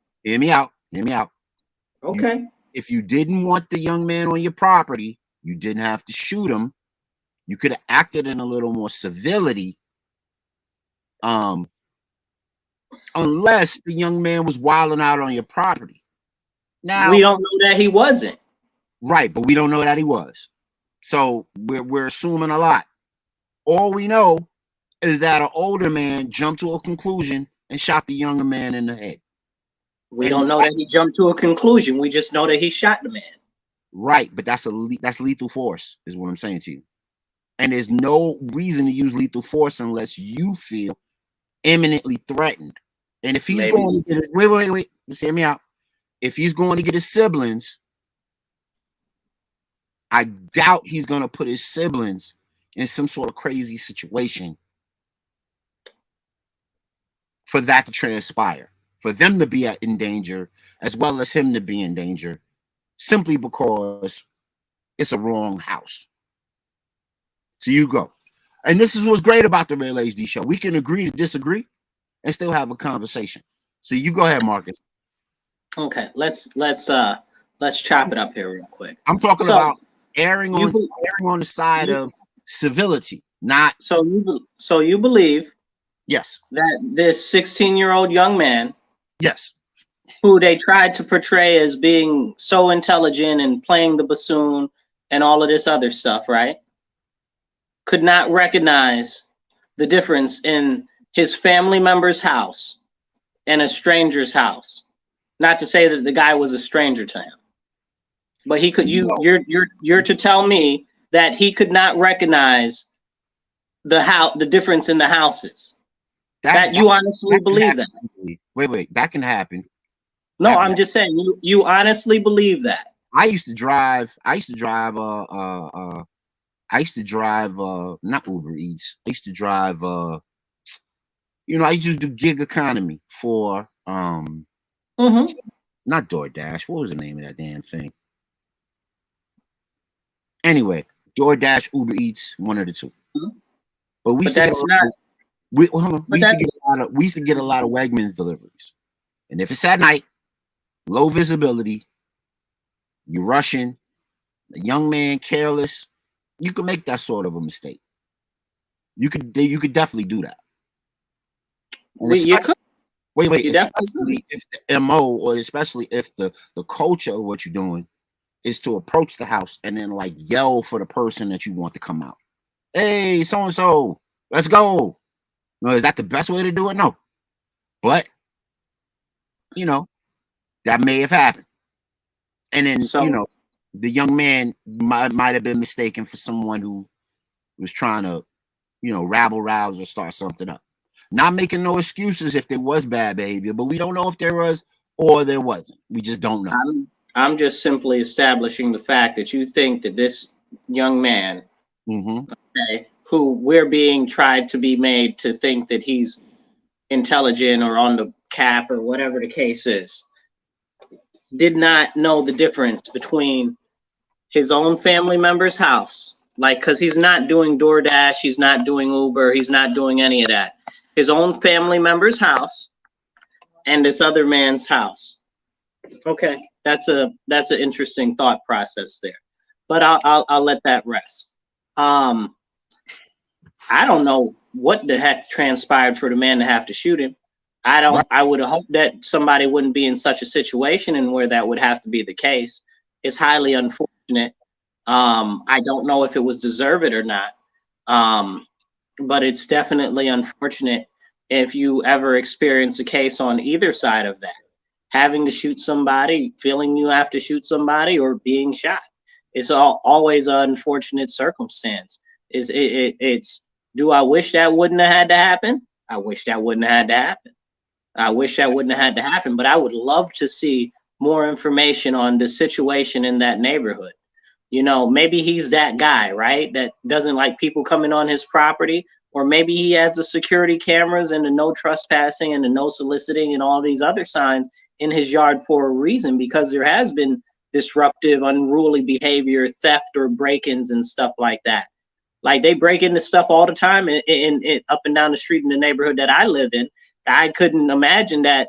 Okay. If you didn't want the young man on your property, you didn't have to shoot him. You could have acted in a little more civility. Unless the young man was wilding out on your property. Now we don't know that he wasn't. Right, but we don't know that he was. So we're assuming a lot. All we know is that an older man jumped to a conclusion and shot the younger man in the head. We don't know that he jumped to a conclusion. We just know that he shot the man. Right, but that's lethal force, is what I'm saying to you. And there's no reason to use lethal force unless you feel imminently threatened. And if he's going to get his wait, just hear me out. If he's going to get his siblings, I doubt he's going to put his siblings in some sort of crazy situation for that to transpire, for them to be in danger, as well as him to be in danger, simply because it's a wrong house. So you go. And this is what's great about the Real HD show. We can agree to disagree and still have a conversation. So you go ahead, Marcus. Okay, let's chop it up here real quick. I'm talking about erring on the side of civility, Not So you believe yes, that this 16-year-old young man yes. who they tried to portray as being so intelligent and playing the bassoon and all of this other stuff, right? Could not recognize the difference in his family member's house and a stranger's house. Not to say that the guy was a stranger to him, but he could. No. You're to tell me that he could not recognize the difference in the houses. That you honestly believe that? Wait, that can happen. No, I'm just saying you honestly believe that. I used to drive not Uber Eats. I used to drive I used to do gig economy for not DoorDash. What was the name of that damn thing? Anyway, DoorDash, Uber Eats, one of the two. But we used to get a lot of Wegmans deliveries. And if it's at night, low visibility, you're rushing, a young man careless, you can make that sort of a mistake. You could definitely do that. Wait, especially if the MO, or especially if the culture of what you're doing is to approach the house and then like yell for the person that you want to come out. Hey, so and so, let's go. No, is that the best way to do it? No, but that may have happened, and then the young man might have been mistaken for someone who was trying to rabble rouse or start something up. Not making no excuses if there was bad behavior, but we don't know if there was or there wasn't. We just don't know. I'm just simply establishing the fact that you think that this young man, okay, who we're being tried to be made to think that he's intelligent or on the cap or whatever the case is, did not know the difference between his own family member's house, like, because he's not doing DoorDash, he's not doing Uber, he's not doing any of that. His own family member's house and this other man's house. Okay, that's an interesting thought process there, but I'll let that rest. I don't know what the heck transpired for the man to have to shoot him. I would have hoped that somebody wouldn't be in such a situation and where that would have to be the case. It's highly unfortunate. I don't know if it was deserved or not, but it's definitely unfortunate if you ever experience a case on either side of that, having to shoot somebody, feeling you have to shoot somebody, or being shot. It's always an unfortunate circumstance. It's do I wish that wouldn't have had to happen? I wish that wouldn't have had to happen. I wish that wouldn't have had to happen, but I would love to see more information on the situation in that neighborhood. Maybe he's that guy, right? That doesn't like people coming on his property, or maybe he has the security cameras and the no trespassing and the no soliciting and all these other signs in his yard for a reason, because there has been disruptive, unruly behavior, theft or break-ins and stuff like that. Like, they break into stuff all the time in up and down the street in the neighborhood that I live in. I couldn't imagine that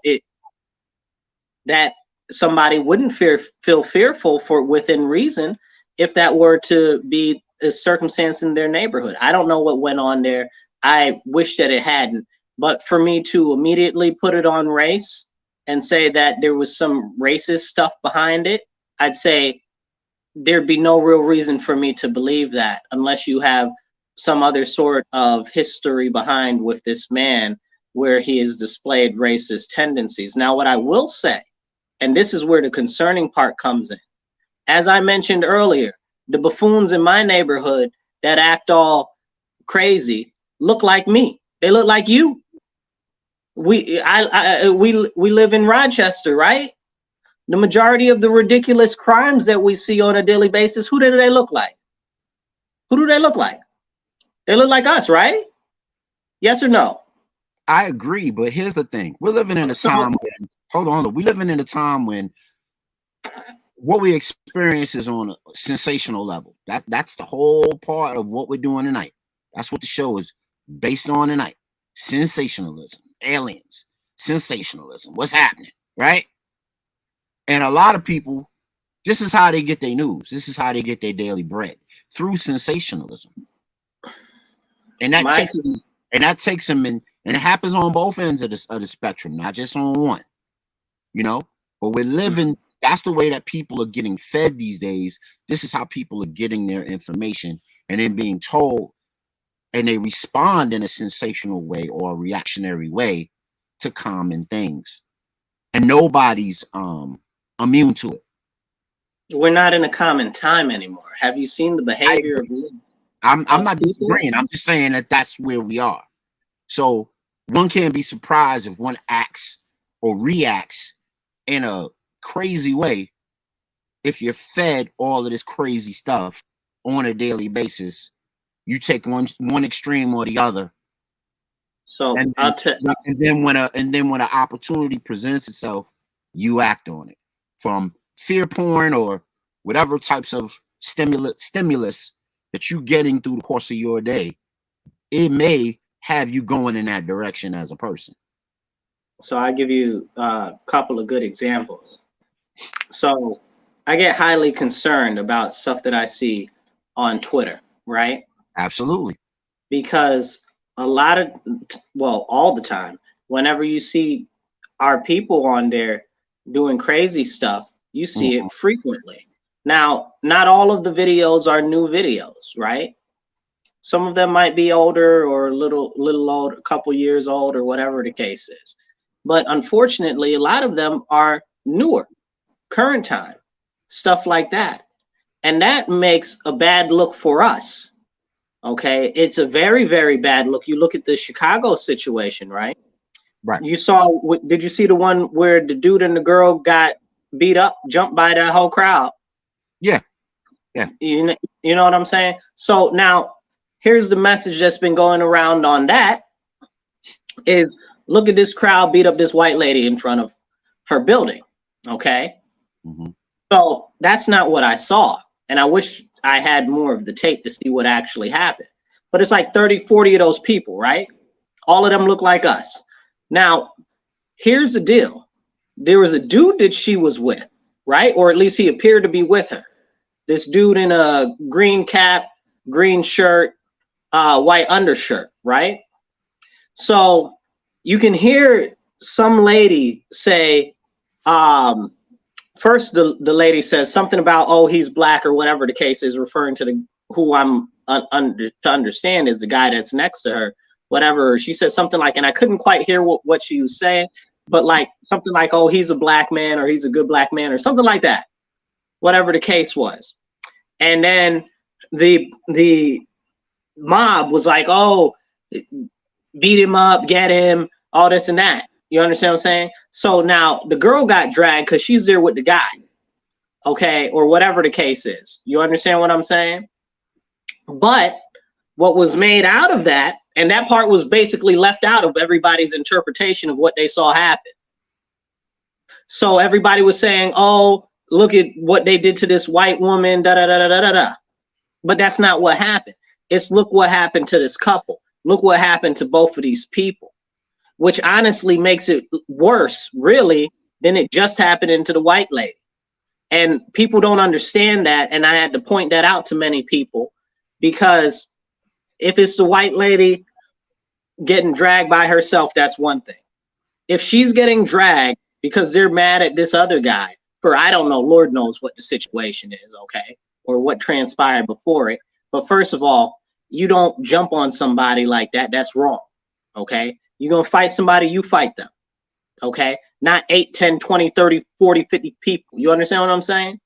somebody wouldn't feel fearful for within reason if that were to be a circumstance in their neighborhood. I don't know what went on there. I wish that it hadn't. But for me to immediately put it on race and say that there was some racist stuff behind it, I'd say there'd be no real reason for me to believe that, unless you have some other sort of history behind with this man where he has displayed racist tendencies. Now, what I will say, and this is where the concerning part comes in, as I mentioned earlier, the buffoons in my neighborhood that act all crazy look like me. They look like you. We live in Rochester, right? The majority of the ridiculous crimes that we see on a daily basis, who do they look like? Who do they look like? They look like us, right? Yes or no? I agree, but here's the thing. We're living in a time when, we're living in a time when what we experience is on a sensational level. That's the whole part of what we're doing tonight. That's what the show is based on tonight. Sensationalism, aliens, sensationalism. What's happening, right? And a lot of people, this is how they get their news. This is how they get their daily bread, through sensationalism. And that My takes them in, and it happens on both ends of the spectrum, not just on one, you know. But we're living, that's the way that people are getting fed these days. This is how people are getting their information and then being told, and they respond in a sensational way or a reactionary way to common things. And nobody's immune to it. We're not in a common time anymore. Have you seen the behavior of I'm not disagreeing. I'm just saying that that's where we are. So one can't be surprised if one acts or reacts in a crazy way if you're fed all of this crazy stuff on a daily basis. You take one extreme or the other. So and then when an opportunity presents itself, you act on it. From fear porn or whatever types of stimulus that you're getting through the course of your day, it may have you going in that direction as a person. So I give you a couple of good examples. So I get highly concerned about stuff that I see on Twitter, right? Absolutely. Because all the time, whenever you see our people on there doing crazy stuff, you see it frequently. Now, not all of the videos are new videos, right? Some of them might be older or a little old, a couple years old, or whatever the case is. But unfortunately, a lot of them are newer, current time, stuff like that. And that makes a bad look for us. Okay, it's a very, very bad look. You look at the Chicago situation, right? Right. Did you see the one where the dude and the girl got beat up, jumped by that whole crowd? Yeah. Yeah. You know what I'm saying? So now here's the message that's been going around on that is, look at this crowd beat up this white lady in front of her building. Okay. So that's not what I saw. And I wish I had more of the tape to see what actually happened. But it's like 30, 40 of those people, right? All of them look like us. Now, here's the deal. There was a dude that she was with, right? Or at least he appeared to be with her. This dude in a green cap, green shirt, white undershirt, right? So you can hear some lady say, first the lady says something about, oh, he's black or whatever the case is, referring to who I'm to understand is the guy that's next to her, whatever. She said something like, and I couldn't quite hear what she was saying, but like something like, oh, he's a black man, or he's a good black man, or something like that, whatever the case was. And then the mob was like, oh, beat him up, get him, all this and that. You understand what I'm saying? So now the girl got dragged because she's there with the guy, okay, or whatever the case is. You understand what I'm saying? But what was made out of that, and that part was basically left out of everybody's interpretation of what they saw happen. So everybody was saying, oh, look at what they did to this white woman, da da da da da da. But that's not what happened. It's look what happened to this couple. Look what happened to both of these people, which honestly makes it worse, really, than it just happened to the white lady. And people don't understand that. And I had to point that out to many people, because if it's the white lady getting dragged by herself, that's one thing. If she's getting dragged because they're mad at this other guy for, I don't know, Lord knows what the situation is, okay, or what transpired before it. But first of all, you don't jump on somebody like that. That's wrong, okay? You're going to fight somebody, you fight them, okay? Not 8, 10, 20, 30, 40, 50 people. You understand what I'm saying?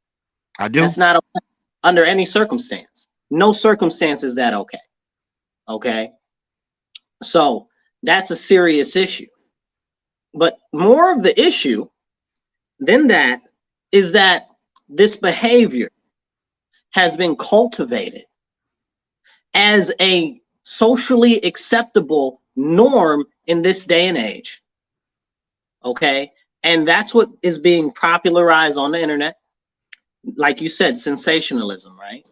I do. That's not okay under any circumstance. No circumstance is that okay, okay? So that's a serious issue. But more of the issue than that is that this behavior has been cultivated as a socially acceptable norm in this day and age. Okay. And that's what is being popularized on the internet. Like you said, sensationalism, right?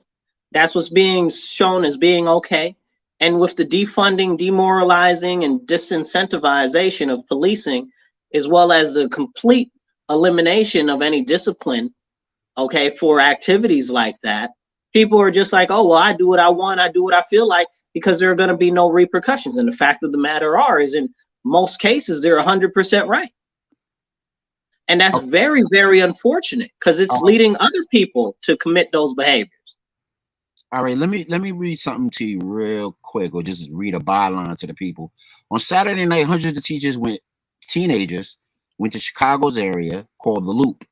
That's what's being shown as being okay. And with the defunding, demoralizing, and disincentivization of policing, as well as the complete elimination of any discipline, okay, for activities like that, People are just like, oh, well, I do what I want, I do what I feel like, because there are going to be no repercussions. And the fact of the matter is in most cases, they're 100% right. And that's very, very unfortunate, because it's leading other people to commit those behaviors. All right, let me read something to you real quick, or just read a byline to the people. On Saturday night, hundreds of teenagers went to Chicago's area called the Loop.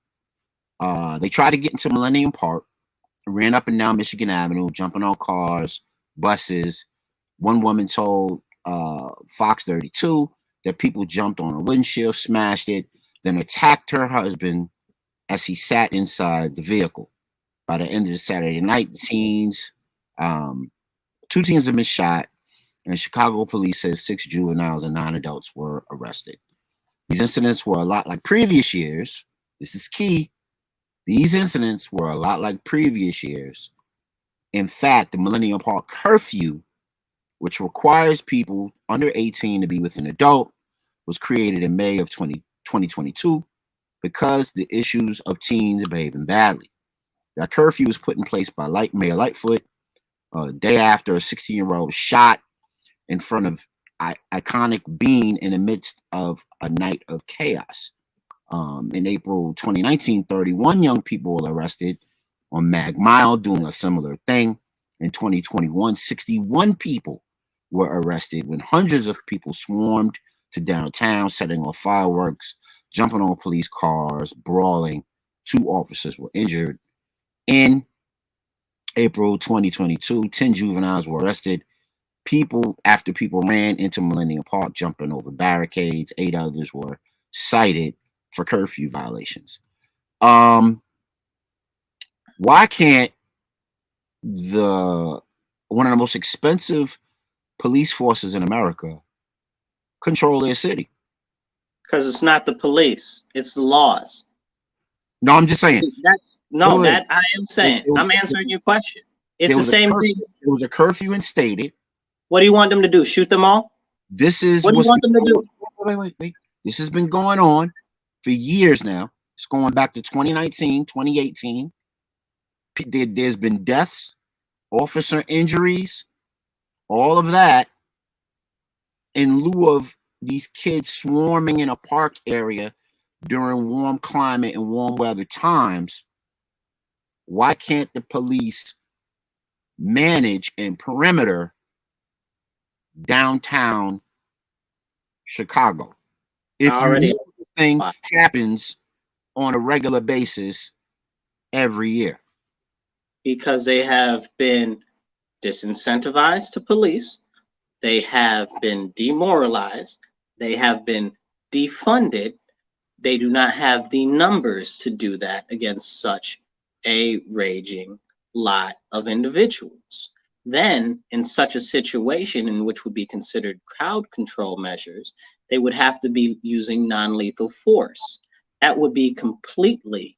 They tried to get into Millennium Park, ran up and down Michigan Avenue, jumping on cars, buses. One woman told Fox 32 that people jumped on a windshield, smashed it, then attacked her husband as he sat inside the vehicle. By the end of the Saturday night, two teens have been shot, and Chicago police says 6 juveniles and 9 adults were arrested. These incidents were a lot like previous years. This is key. These incidents were a lot like previous years. In fact, the Millennium Park curfew, which requires people under 18 to be with an adult, was created in May of 2022 because the issues of teens behaving badly. That curfew was put in place by Mayor Lightfoot a day after a 16-year-old was shot in front of iconic Bean in the midst of a night of chaos. In April 2019, 31 young people were arrested on Mag Mile doing a similar thing. In 2021, 61 people were arrested when hundreds of people swarmed to downtown, setting off fireworks, jumping on police cars, brawling. 2 officers were injured. In April 2022, 10 juveniles were arrested. After people ran into Millennium Park, jumping over barricades. 8 others were cited for curfew violations. Why can't one of the most expensive police forces in America control their city? Because it's not the police, it's the laws. No, I'm just saying. I am saying. I'm answering your question. It's the same thing. There was a curfew instated. What do you want them to do? Shoot them all? What do you want them to do? Wait. This has been going on for years now. It's going back to 2019, 2018. There's been deaths, officer injuries, all of that, in lieu of these kids swarming in a park area during warm climate and warm weather times. Why can't the police manage and perimeter downtown Chicago? If this thing happens on a regular basis every year. Because they have been disincentivized to police, they have been demoralized, they have been defunded. They do not have the numbers to do that against such a raging lot of individuals. Then, in such a situation in which would be considered crowd control measures, they would have to be using non-lethal force. That would be completely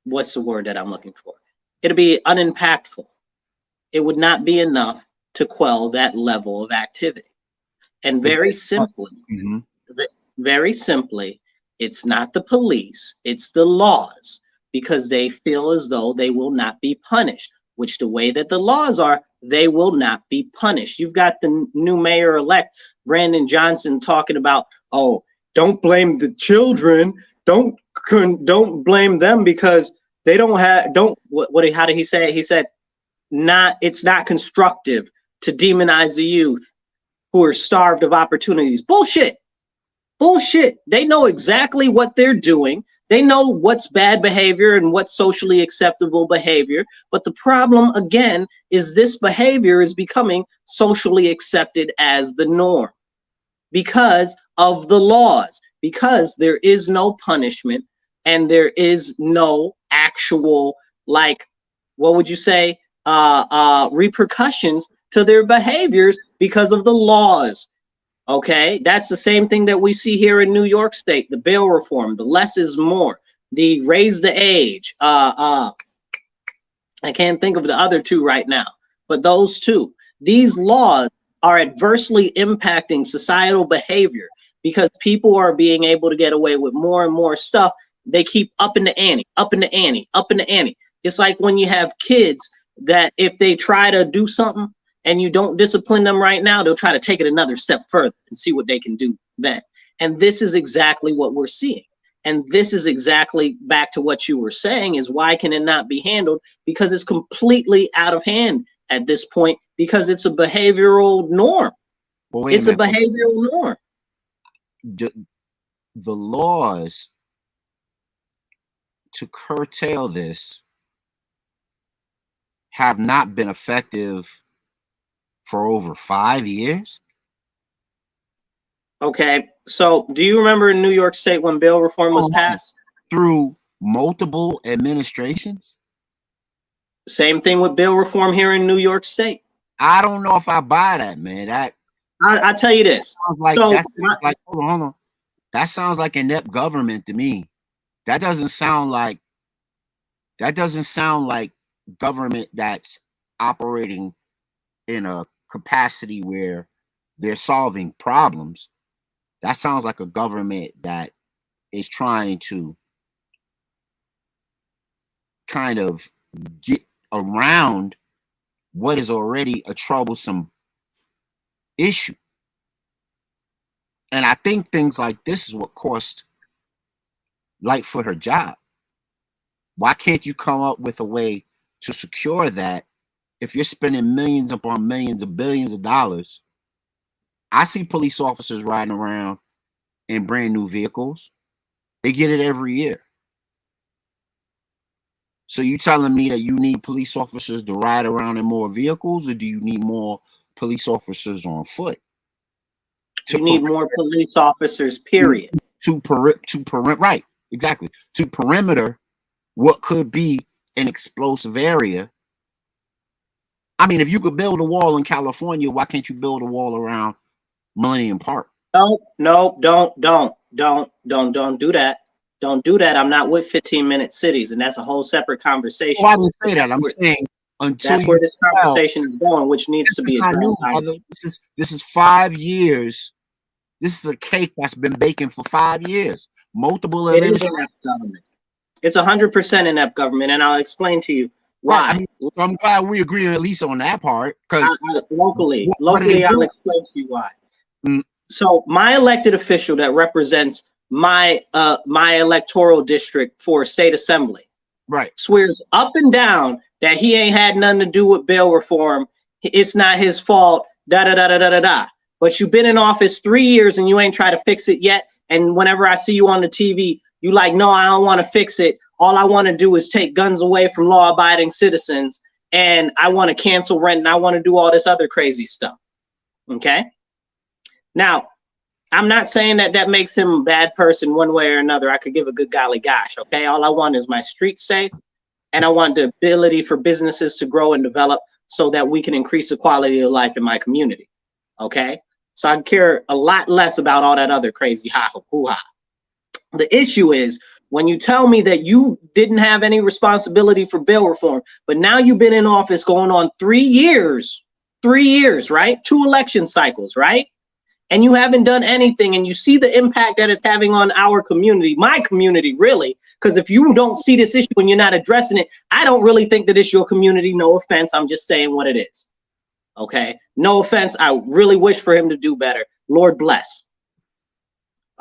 what's the word that I'm looking for? It'd be unimpactful. It would not be enough to quell that level of activity. And very simply, it's not the police, it's the laws, because they feel as though they will not be punished, which the way that the laws are, they will not be punished. You've got the new mayor-elect, Brandon Johnson, talking about, oh, don't blame the children, don't blame them because they don't have, how did he say it? He said, it's not constructive to demonize the youth who are starved of opportunities. Bullshit. They know exactly what they're doing. They know what's bad behavior and what's socially acceptable behavior. But the problem, again, is this behavior is becoming socially accepted as the norm because of the laws, because there is no punishment and there is no actual, like, what would you say, repercussions to their behaviors because of the laws. Okay, that's the same thing that we see here in New York State, the bail reform, the less is more, the raise the age. I can't think of the other two right now, but those two, these laws are adversely impacting societal behavior because people are being able to get away with more and more stuff they keep upping the ante, upping the ante, upping the ante. It's like when you have kids that if they try to do something and you don't discipline them right now, they'll try to take it another step further and see what they can do then. And this is exactly what we're seeing. And this is exactly back to what you were saying, is why can it not be handled? Because it's completely out of hand at this point, because it's a behavioral norm. Well, It's a behavioral norm. The laws to curtail this have not been effective for over 5 years. Okay, so do you remember in New York State when bail reform was passed? Through multiple administrations? Same thing with bail reform here in New York State. I don't know if I buy that, man. I tell you this. Sounds like, So, hold on. That sounds like inept government to me. That doesn't sound like government that's operating in a capacity where they're solving problems. That sounds like a government that is trying to kind of get around what is already a troublesome issue. And I think things like this is what cost Lightfoot her job. Why can't you come up with a way to secure that if you're spending millions upon millions of billions of dollars? I see police officers riding around in brand new vehicles. They get it every year. So you telling me that you need police officers to ride around in more vehicles, or do you need more police officers on foot? You need more police officers, period. Right, exactly. To perimeter what could be an explosive area. I mean, if you could build a wall in California, why can't you build a wall around Millennium Park? No, don't do that. Don't do that. I'm not with 15-minute cities, and that's a whole separate conversation. Well, I didn't say that. I'm saying until that's where this conversation is going, which needs to be addressed. This is 5 years. This is a cake that's been baking for 5 years. Multiple administrations. It's 100% inept government, and I'll explain to you why. Right. I'm glad we agree at least on that part. Because locally, I'll explain to you why. So my elected official that represents my electoral district for state assembly, right, swears up and down that he ain't had nothing to do with bail reform. It's not his fault. But you've been in office 3 years and you ain't tried to fix it yet. And whenever I see you on the TV, you like, no, I don't want to fix it. All I want to do is take guns away from law-abiding citizens, and I want to cancel rent, and I want to do all this other crazy stuff. Okay. Now, I'm not saying that that makes him a bad person one way or another. I could give a good golly gosh. Okay. All I want is my streets safe, and I want the ability for businesses to grow and develop so that we can increase the quality of life in my community. Okay. So I care a lot less about all that other crazy hoo-ha. The issue is when you tell me that you didn't have any responsibility for bail reform, but now you've been in office going on 3 years, right? 2 election cycles, right? And you haven't done anything, and you see the impact that it's having on our community, my community, really, because if you don't see this issue and you're not addressing it, I don't really think that it's your community. No offense. I'm just saying what it is. Okay. No offense. I really wish for him to do better. Lord bless.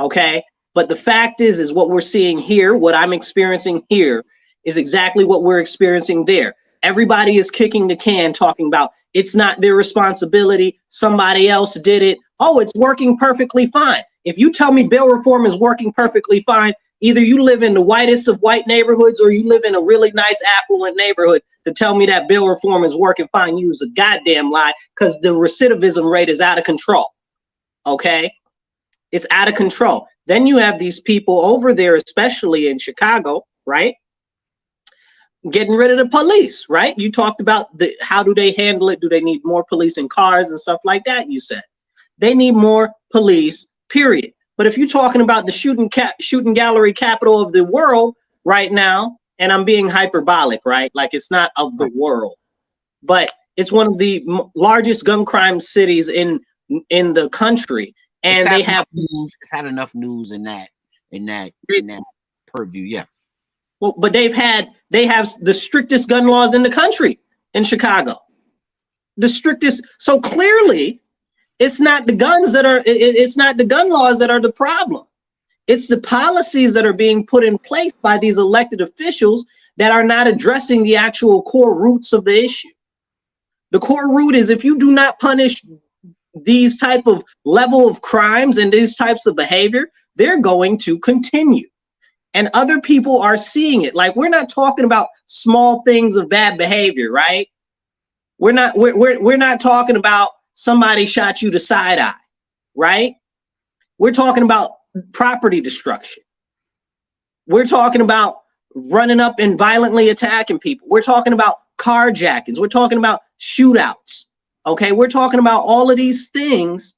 Okay. But the fact is what we're seeing here, what I'm experiencing here is exactly what we're experiencing there. Everybody is kicking the can, talking about it's not their responsibility. Somebody else did it. Oh, it's working perfectly fine. If you tell me bail reform is working perfectly fine, either you live in the whitest of white neighborhoods or you live in a really nice affluent neighborhood to tell me that bail reform is working fine. You use a goddamn lie, because the recidivism rate is out of control. Okay. It's out of control. Then you have these people over there, especially in Chicago, right? Getting rid of the police, right? You talked about how do they handle it? Do they need more police in cars and stuff like that? You said they need more police, period. But if you're talking about the shooting gallery capital of the world right now, and I'm being hyperbolic, right? Like it's not of the world, but it's one of the largest gun crime cities in the country. And they have news. It's had enough news in that purview. Yeah. Well, but they have the strictest gun laws in the country in Chicago. The strictest. So clearly, it's not the guns that are. It's not the gun laws that are the problem. It's the policies that are being put in place by these elected officials that are not addressing the actual core roots of the issue. The core root is if you do not punish these type of level of crimes and these types of behavior, they're going to continue. And other people are seeing it. Like, we're not talking about small things of bad behavior, right? We're not talking about somebody shot you to side eye, right? We're talking about property destruction. We're talking about running up and violently attacking people. We're talking about carjackings. We're talking about shootouts. Okay, we're talking about all of these things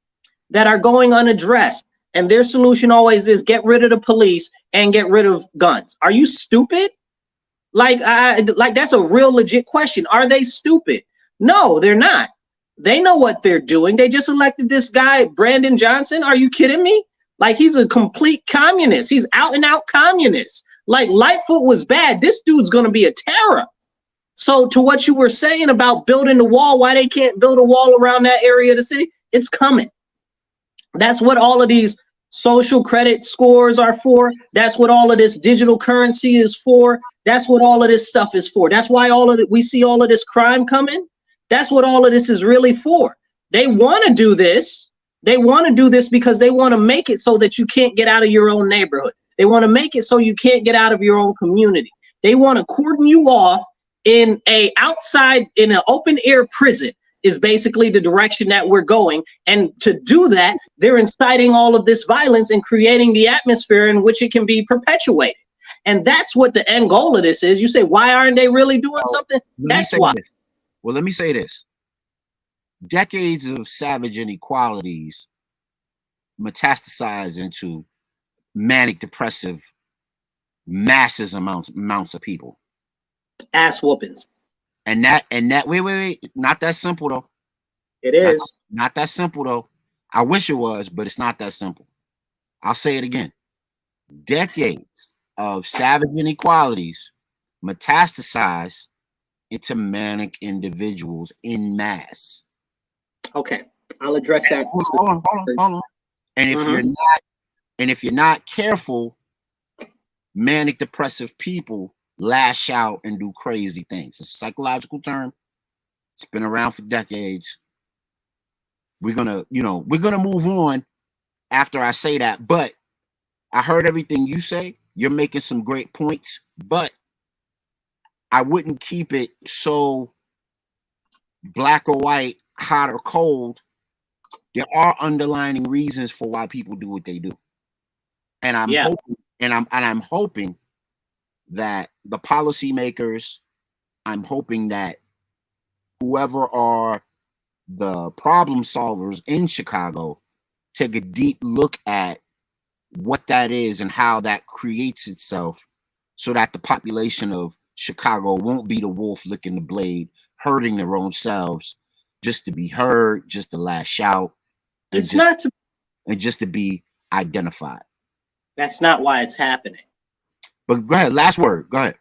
that are going unaddressed. And their solution always is get rid of the police and get rid of guns. Are you stupid? Like that's a real legit question. Are they stupid? No, they're not. They know what they're doing. They just elected this guy, Brandon Johnson. Are you kidding me? Like, he's a complete communist. He's out and out communist. Like, Lightfoot was bad. This dude's going to be a terror. So to what you were saying about building the wall, why they can't build a wall around that area of the city, it's coming. That's what all of these social credit scores are for. That's what all of this digital currency is for. That's what all of this stuff is for. That's why we see all of this crime coming. That's what all of this is really for. They want to do this. They want to do this because they want to make it so that you can't get out of your own neighborhood. They want to make it so you can't get out of your own community. They want to cordon you off in an open air prison is basically the direction that we're going. And to do that, they're inciting all of this violence and creating the atmosphere in which it can be perpetuated. And that's what the end goal of this is. You say, why aren't they really doing something? That's why. Well, let me say this. Decades of savage inequalities metastasize into manic depressive masses amounts of people. Ass whoopings. And that wait, not that simple though. It is not that simple though. I wish it was, but it's not that simple. I'll say it again. Decades of savage inequalities metastasize into manic individuals in mass. Okay, I'll address that. Hold on. And if you're not careful, manic depressive people lash out and do crazy things. It's a psychological term. It's been around for decades. We're gonna move on after I say that. But I heard everything you say. You're making some great points, but I wouldn't keep it so black or white, hot or cold. There are underlying reasons for why people do what they do. And I'm hoping that the policymakers, I'm hoping that whoever are the problem solvers in Chicago take a deep look at what that is and how that creates itself so that the population of Chicago won't be the wolf licking the blade, hurting their own selves just to be heard, just to lash out, and just to be identified. That's not why it's happening. But go ahead, last word. Go ahead.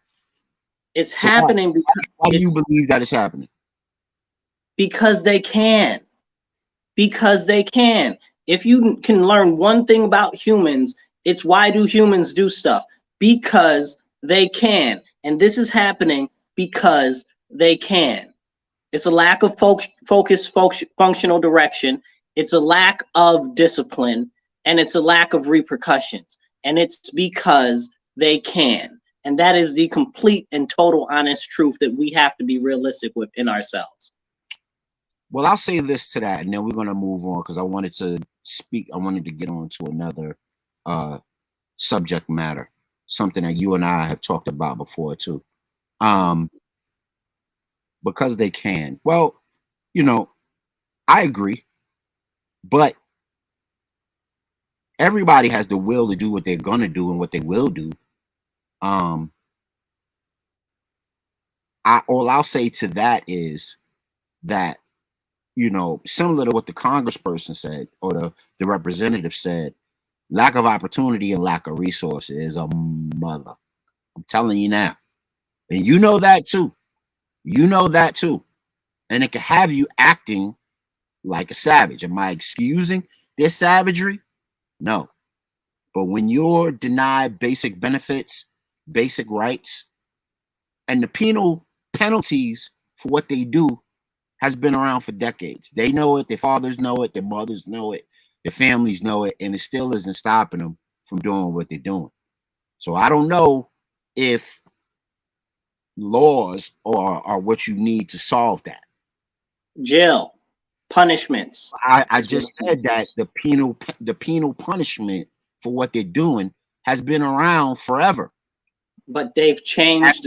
It's happening why do you believe that it's happening? Because they can. Because they can. If you can learn one thing about humans, it's why do humans do stuff? Because they can. And this is happening because they can. It's a lack of focus, functional direction. It's a lack of discipline, and it's a lack of repercussions. And it's because they can. And that is the complete and total honest truth that we have to be realistic within ourselves. Well, I'll say this to that, and then we're going to move on because I wanted to get on to another subject matter, something that you and I have talked about before too. Because they can. Well, I agree, but everybody has the will to do what they're going to do and what they will do. All I'll say to that is that, similar to what the congressperson said or the representative said, Lack of opportunity and lack of resources is a mother. I'm telling you now. And you know that too. You know that too. And it can have you acting like a savage. Am I excusing their savagery? No. But when you're denied basic benefits, basic rights, and the penal penalties for what they do has been around for decades. They know it, their fathers know it, their mothers know it, their families know it, and it still isn't stopping them from doing what they're doing. So I don't know if laws are what you need to solve that. Jail, punishments. I just said that the penal punishment for what they're doing has been around forever. But they've changed.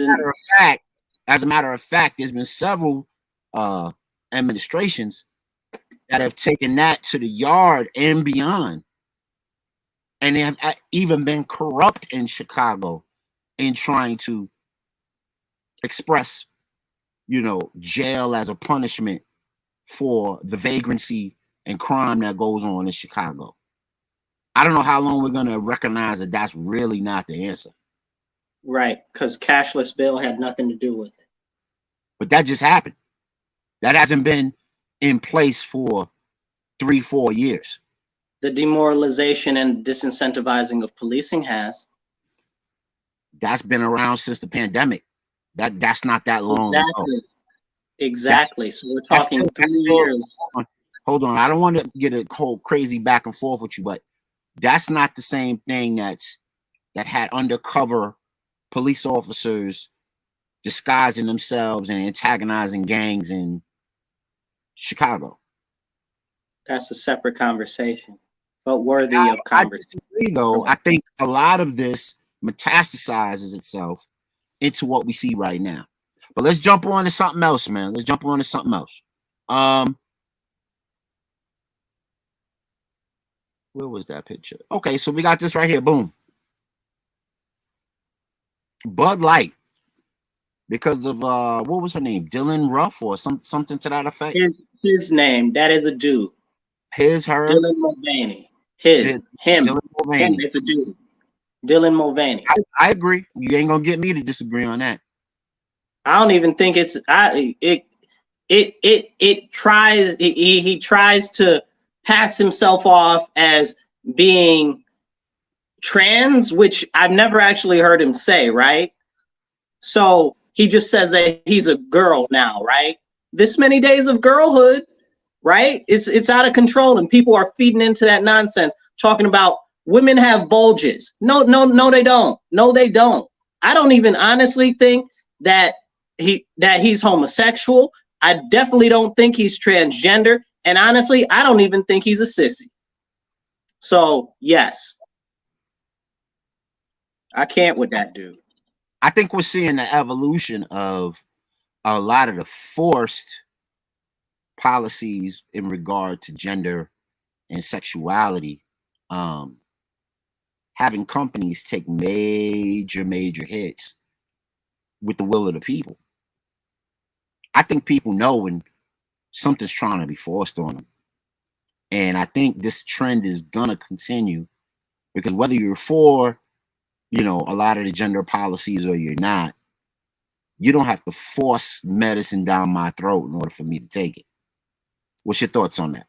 As a matter of fact, there's been several administrations that have taken that to the yard and beyond, and they have even been corrupt in Chicago in trying to express, jail as a punishment for the vagrancy and crime that goes on in Chicago. I don't know how long we're going to recognize that that's really not the answer. Right, because cashless bill had nothing to do with it. But that just happened. That hasn't been in place for 3-4 years. The demoralization and disincentivizing of policing has. That's been around since the pandemic. That's not that long ago. Exactly. So we're talking 3 years. Hold on. I don't want to get a whole crazy back and forth with you, but that's not the same thing that had undercover police officers disguising themselves and antagonizing gangs in Chicago. That's a separate conversation, but worthy of conversation. I disagree, though. I think a lot of this metastasizes itself into what we see right now. But let's jump on to something else, man. Let's jump on to something else. Where was that picture? Okay, so we got this right here. Boom. Bud Light, because of what was her name? Dylan Ruff or something to that effect. His name. That is a dude. Her. Dylan Mulvaney. Him. Dylan Mulvaney. It's a dude. Dylan Mulvaney. I agree. You ain't gonna get me to disagree on that. I don't even think it's. He tries to pass himself off as being trans, which I've never actually heard him say, right? So he just says that he's a girl now, right? This many days of girlhood, right? It's out of control, and people are feeding into that nonsense, talking about women have bulges. No, they don't. No, they don't. I don't even honestly think that he's homosexual. I definitely don't think he's transgender, and honestly, I don't even think he's a sissy. So yes, I can't with that dude. I think we're seeing the evolution of a lot of the forced policies in regard to gender and sexuality, having companies take major hits with the will of the people. I think people know when something's trying to be forced on them. And I think this trend is gonna continue, because whether you're for a lot of the gender policies or you're not, you don't have to force medicine down my throat in order for me to take it. What's your thoughts on that?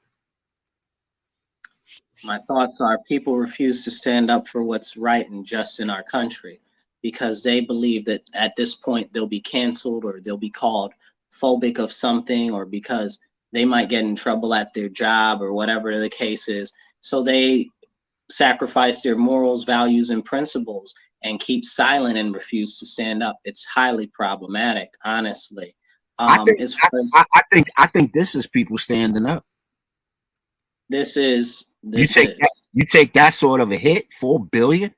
My thoughts are people refuse to stand up for what's right and just in our country because they believe that at this point they'll be canceled or they'll be called phobic of something, or because they might get in trouble at their job or whatever the case is. So they sacrifice their morals, values, and principles and keep silent and refuse to stand up. It's highly problematic, honestly. I think this is people standing up. You take that sort of a hit, $4 billion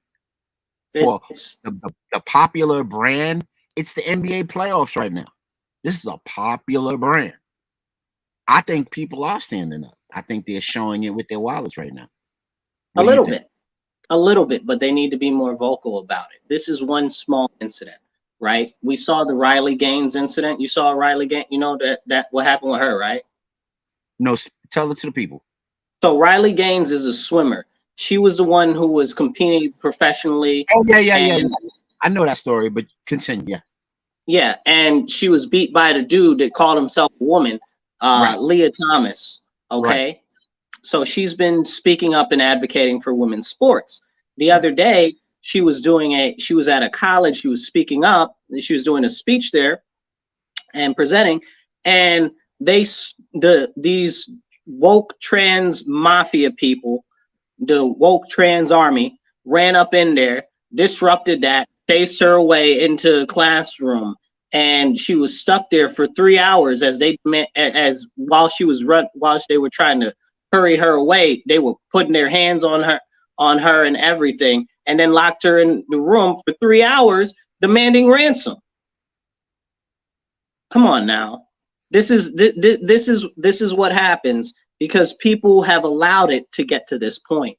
for the popular brand. It's the NBA playoffs right now. This is a popular brand. I think people are standing up. I think they're showing it with their wallets right now. A little bit, but they need to be more vocal about it. This is one small incident, right? We saw the Riley Gaines incident. You saw Riley Gaines, you know that what happened with her, right? No, tell it to the people. So Riley Gaines is a swimmer. She was the one who was competing professionally. Oh yeah. and I know that story, but continue. Yeah. Yeah, and she was beat by the dude that called himself a woman, Right. Leah Thomas. Right. Okay, so she's been speaking up and advocating for women's sports. The Right. other day, she was at a college. She was speaking up. She was doing a speech there and presenting, and these woke trans mafia people, the woke trans army, ran up in there, disrupted that, chased her away into a classroom, and she was stuck there for 3 hours while they were trying to hurry her away. They were putting their hands on her and everything, and then locked her in the room for 3 hours, demanding ransom. Come on now, this is what happens because people have allowed it to get to this point.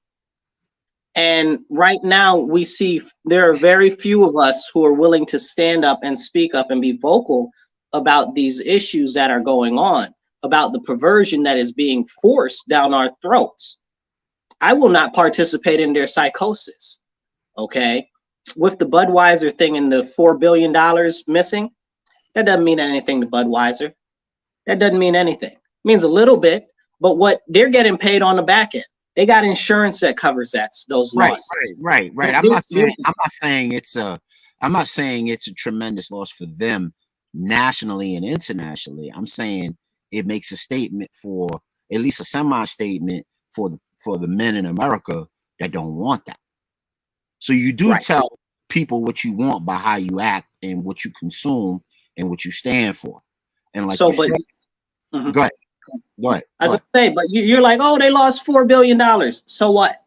And right now we see there are very few of us who are willing to stand up and speak up and be vocal about these issues that are going on, about the perversion that is being forced down our throats. I will not participate in their psychosis. Okay. With the Budweiser thing and the $4 billion missing, that doesn't mean anything to Budweiser. That doesn't mean anything. It means a little bit, but what they're getting paid on the back end. They got insurance that covers those losses. Right. I'm not saying it's a tremendous loss for them nationally and internationally. I'm saying it makes a statement, for at least a semi-statement for the men in America that don't want that. So you do tell people what you want by how you act and what you consume and what you stand for. And like go ahead. I was gonna say, but you're like, oh, they lost $4 billion. So what?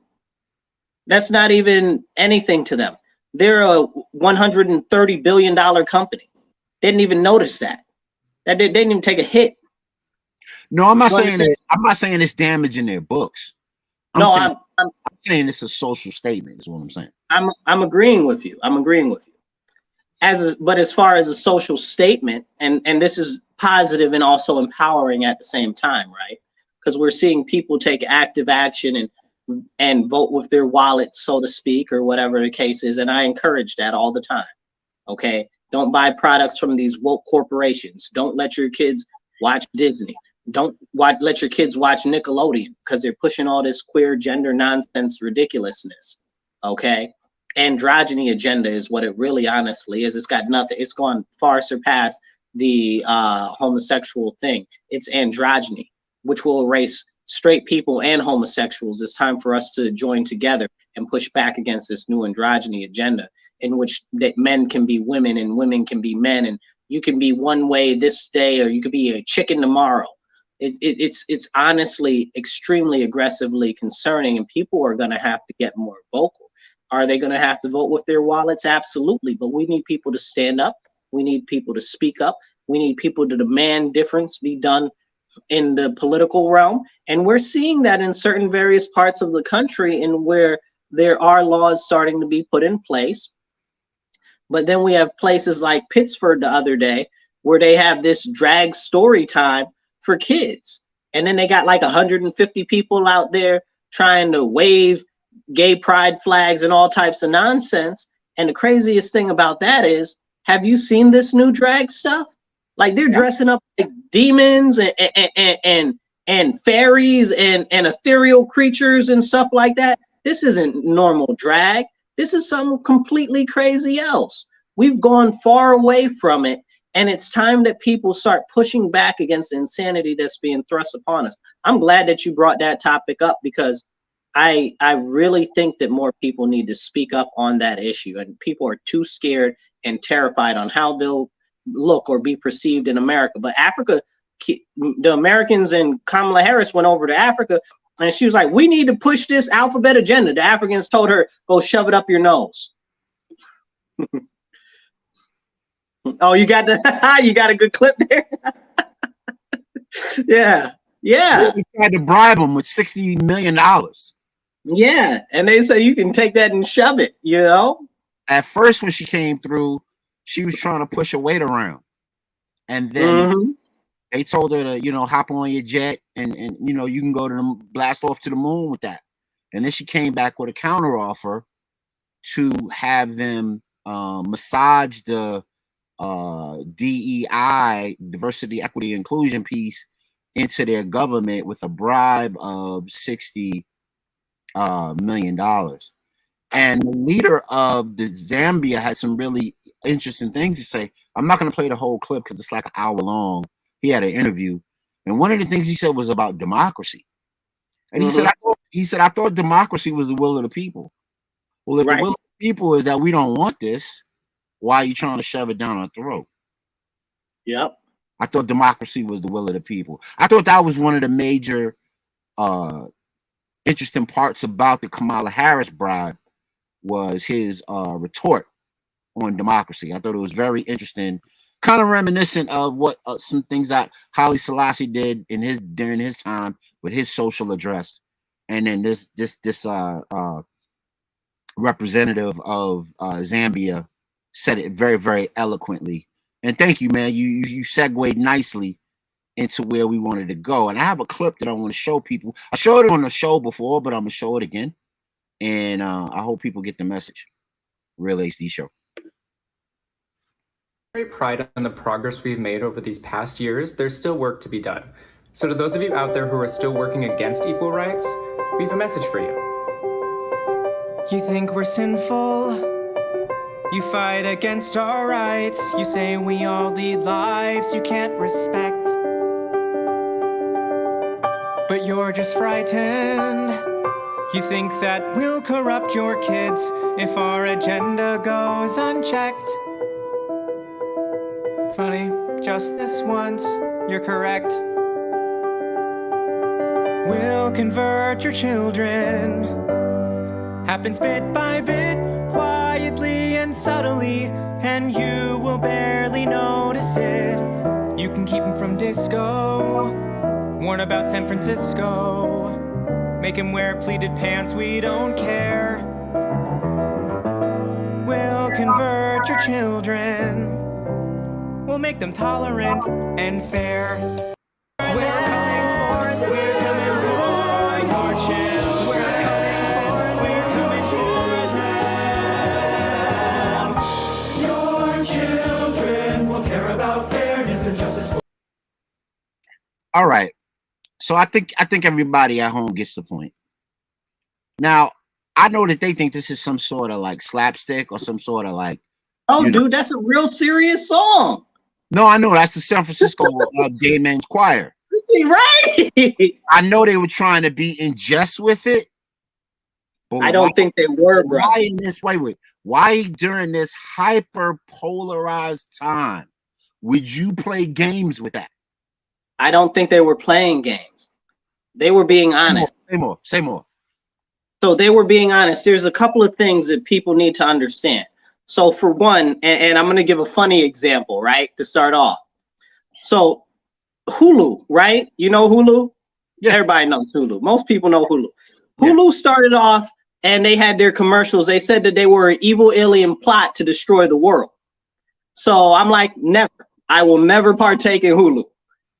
That's not even anything to them. They're a $130 billion company. They didn't even notice that. They didn't even take a hit. No, I'm not saying that. I'm not saying it's damaging their books. I'm saying it's a social statement. Is what I'm saying. I'm agreeing with you. But as far as a social statement, and this is positive and also empowering at the same time, right? Because we're seeing people take active action and vote with their wallets, so to speak, or whatever the case is. And I encourage that all the time. Okay. Don't buy products from these woke corporations. Don't let your kids watch Disney. Don't let your kids watch Nickelodeon because they're pushing all this queer gender nonsense ridiculousness. Okay. Androgyny agenda is what it really honestly is. It's got nothing. It's gone far surpast the homosexual thing. It's androgyny, which will erase straight people and homosexuals. It's time for us to join together and push back against this new androgyny agenda, in which that men can be women and women can be men, and you can be one way this day or you could be a chicken tomorrow. It's honestly extremely aggressively concerning, and people are going to have to get more vocal. Are they going to have to vote with their wallets? Absolutely. But we need people to stand up. We need people to speak up. We need people to demand difference be done in the political realm. And we're seeing that in certain various parts of the country in where there are laws starting to be put in place. But then we have places like Pittsburgh the other day where they have this drag story time for kids. And then they got like 150 people out there trying to wave gay pride flags and all types of nonsense. And the craziest thing about that is, have you seen this new drag stuff? Like they're dressing up like demons and fairies and ethereal creatures and stuff like that. This isn't normal drag. This is something completely crazy else. We've gone far away from it, and it's time that people start pushing back against the insanity that's being thrust upon us. I'm glad that you brought that topic up because I really think that more people need to speak up on that issue, and people are too scared and terrified on how they'll look or be perceived in America. But Africa, the Americans and Kamala Harris went over to Africa and she was like, we need to push this alphabet agenda. The Africans told her, go shove it up your nose. Oh, you got a good clip there. Yeah. We tried to bribe them with $60 million. Yeah, and they say you can take that and shove it, you know? At first, when she came through, she was trying to push her weight around. And then they told her to, hop on your jet and you can go to blast off to the moon with that. And then she came back with a counteroffer to have them massage the DEI, diversity, equity, inclusion piece into their government with a bribe of $60 million. And the leader of the Zambia had some really interesting things to say. I'm not going to play the whole clip because it's like an hour long. He had an interview, and one of the things he said was about democracy. And he said, I thought democracy was the will of the people. Well, if the will of the people is that we don't want this, why are you trying to shove it down our throat? Yep. I thought democracy was the will of the people. I thought that was one of the major interesting parts about the Kamala Harris bribe was his retort on democracy. I thought it was very interesting, kind of reminiscent of what some things that Haile Selassie did during his time with his social address, and then this representative of Zambia said it very, very eloquently. And thank you, man. You segued nicely into where we wanted to go. And I have a clip that I want to show people. I showed it on the show before, but I'm gonna show it again. And I hope people get the message. Real HD Show. Great pride on the progress we've made over these past years. There's still work to be done. So to those of you out there who are still working against equal rights, we have a message for you. You think we're sinful? You fight against our rights. You say we all lead lives you can't respect. But you're just frightened. You think that we'll corrupt your kids if our agenda goes unchecked. Funny, just this once, you're correct. We'll convert your children. Happens bit by bit, quietly and subtly, and you will barely notice it. You can keep them from disco, warn about San Francisco, make him wear pleated pants, we don't care. We'll convert your children. We'll make them tolerant and fair. We're coming for your children. We're coming for them. Your children will care about fairness and justice. All right. So I think everybody at home gets the point. Now, I know that they think this is some sort of like slapstick or some sort of like. Oh, dude, that's a real serious song. No, I know that's the San Francisco Gay Men's Choir. Right. I know they were trying to be in jest with it. But I don't think they were, bro. Why in this why during this hyper polarized time would you play games with that? I don't think they were playing games. They were being honest. Say more. So they were being honest. There's a couple of things that people need to understand. So for one, and I'm going to give a funny example, right, to start off. So Hulu, right? You know Hulu? Yeah. Everybody knows Hulu. Most people know Hulu. Yeah. Hulu started off and they had their commercials. They said that they were an evil alien plot to destroy the world. So I'm like, never. I will never partake in Hulu.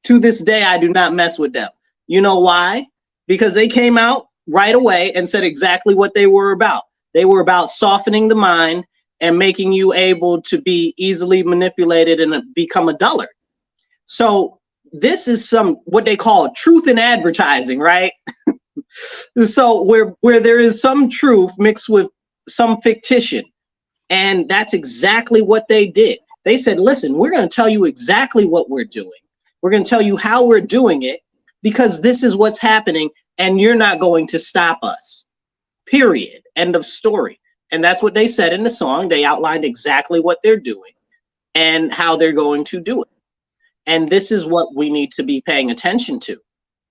To this day, I do not mess with them. You know why? Because they came out right away and said exactly what they were about. They were about softening the mind and making you able to be easily manipulated and become a dullard. So this is what they call truth in advertising, right? So where there is some truth mixed with some fictition. And that's exactly what they did. They said, listen, we're going to tell you exactly what we're doing. We're going to tell you how we're doing it because this is what's happening and you're not going to stop us. Period. End of story. And that's what they said in the song. They outlined exactly what they're doing and how they're going to do it. And this is what we need to be paying attention to.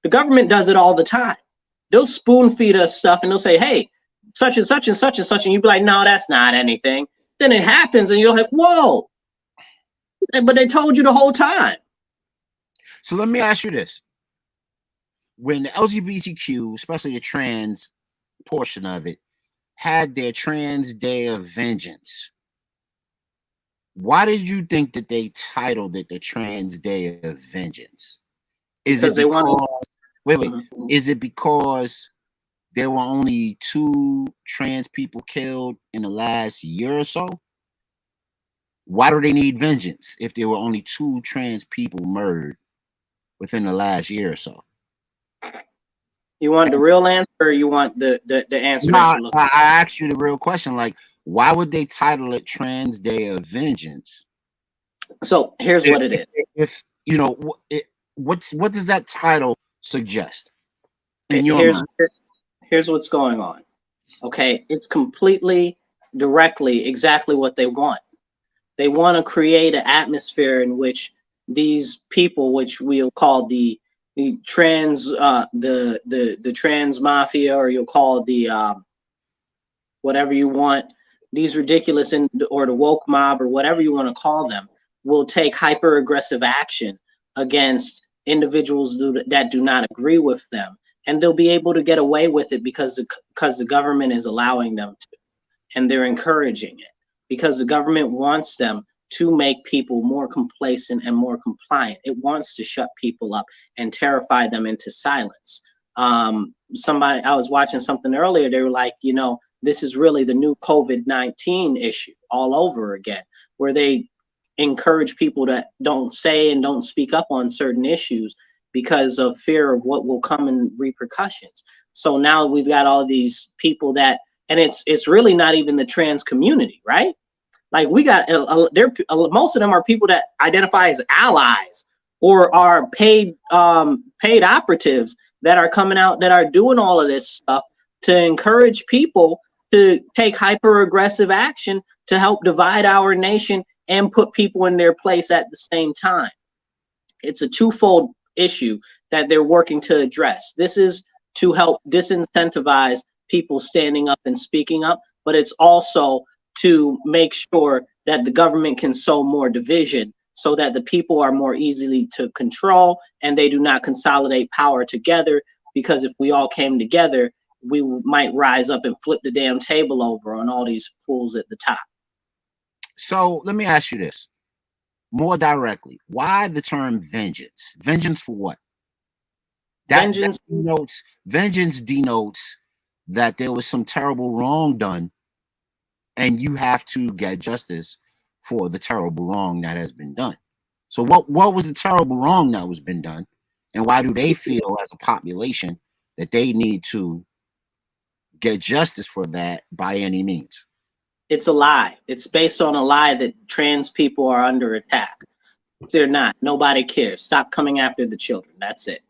The government does it all the time. They'll spoon feed us stuff and they'll say, hey, such and such and such and such. And you'll be like, no, that's not anything. Then it happens and you're like, whoa. But they told you the whole time. So let me ask you this. When the LGBTQ, especially the trans portion of it, had their Trans Day of Vengeance, why did you think that they titled it the Trans Day of Vengeance? Is it because, is it because there were only 2 trans people killed in the last year or so, why do they need vengeance if there were only 2 trans people murdered within the last year or so? You want the real answer, or you want the answer that No, you're looking I asked you the real question. Like, why would they title it Trans Day of Vengeance? So here's what it is. If you know, what does that title suggest in your mind? Here's what's going on. Okay, it's completely directly exactly what they want. They want to create an atmosphere in which these people, which we'll call the trans the trans mafia, or you'll call the whatever you want, these ridiculous or the woke mob, or whatever you want to call them, will take hyper aggressive action against individuals that do not agree with them, and they'll be able to get away with it because the government is allowing them to, and they're encouraging it because the government wants them to make people more complacent and more compliant. It wants to shut people up and terrify them into silence. I was watching something earlier. They were like, you know, this is really the new COVID-19 issue all over again, where they encourage people to don't say and don't speak up on certain issues because of fear of what will come in repercussions. So now we've got all these people that, and it's really not even the trans community, right? Like we got most of them are people that identify as allies or are paid operatives that are coming out, that are doing all of this stuff to encourage people to take hyper aggressive action to help divide our nation and put people in their place at the same time. It's a twofold issue that they're working to address. This is to help disincentivize people standing up and speaking up, but it's also to make sure that the government can sow more division so that the people are more easily to control and they do not consolidate power together, because if we all came together, we might rise up and flip the damn table over on all these fools at the top. So let me ask you this more directly. Why the term vengeance? Vengeance for what? Vengeance denotes that there was some terrible wrong done, and you have to get justice for the terrible wrong that has been done. So what was the terrible wrong that was been done, and why do they feel as a population that they need to get justice for that by any means? It's a lie. It's based on a lie that trans people are under attack. They're not. Nobody cares. Stop coming after the children. That's it.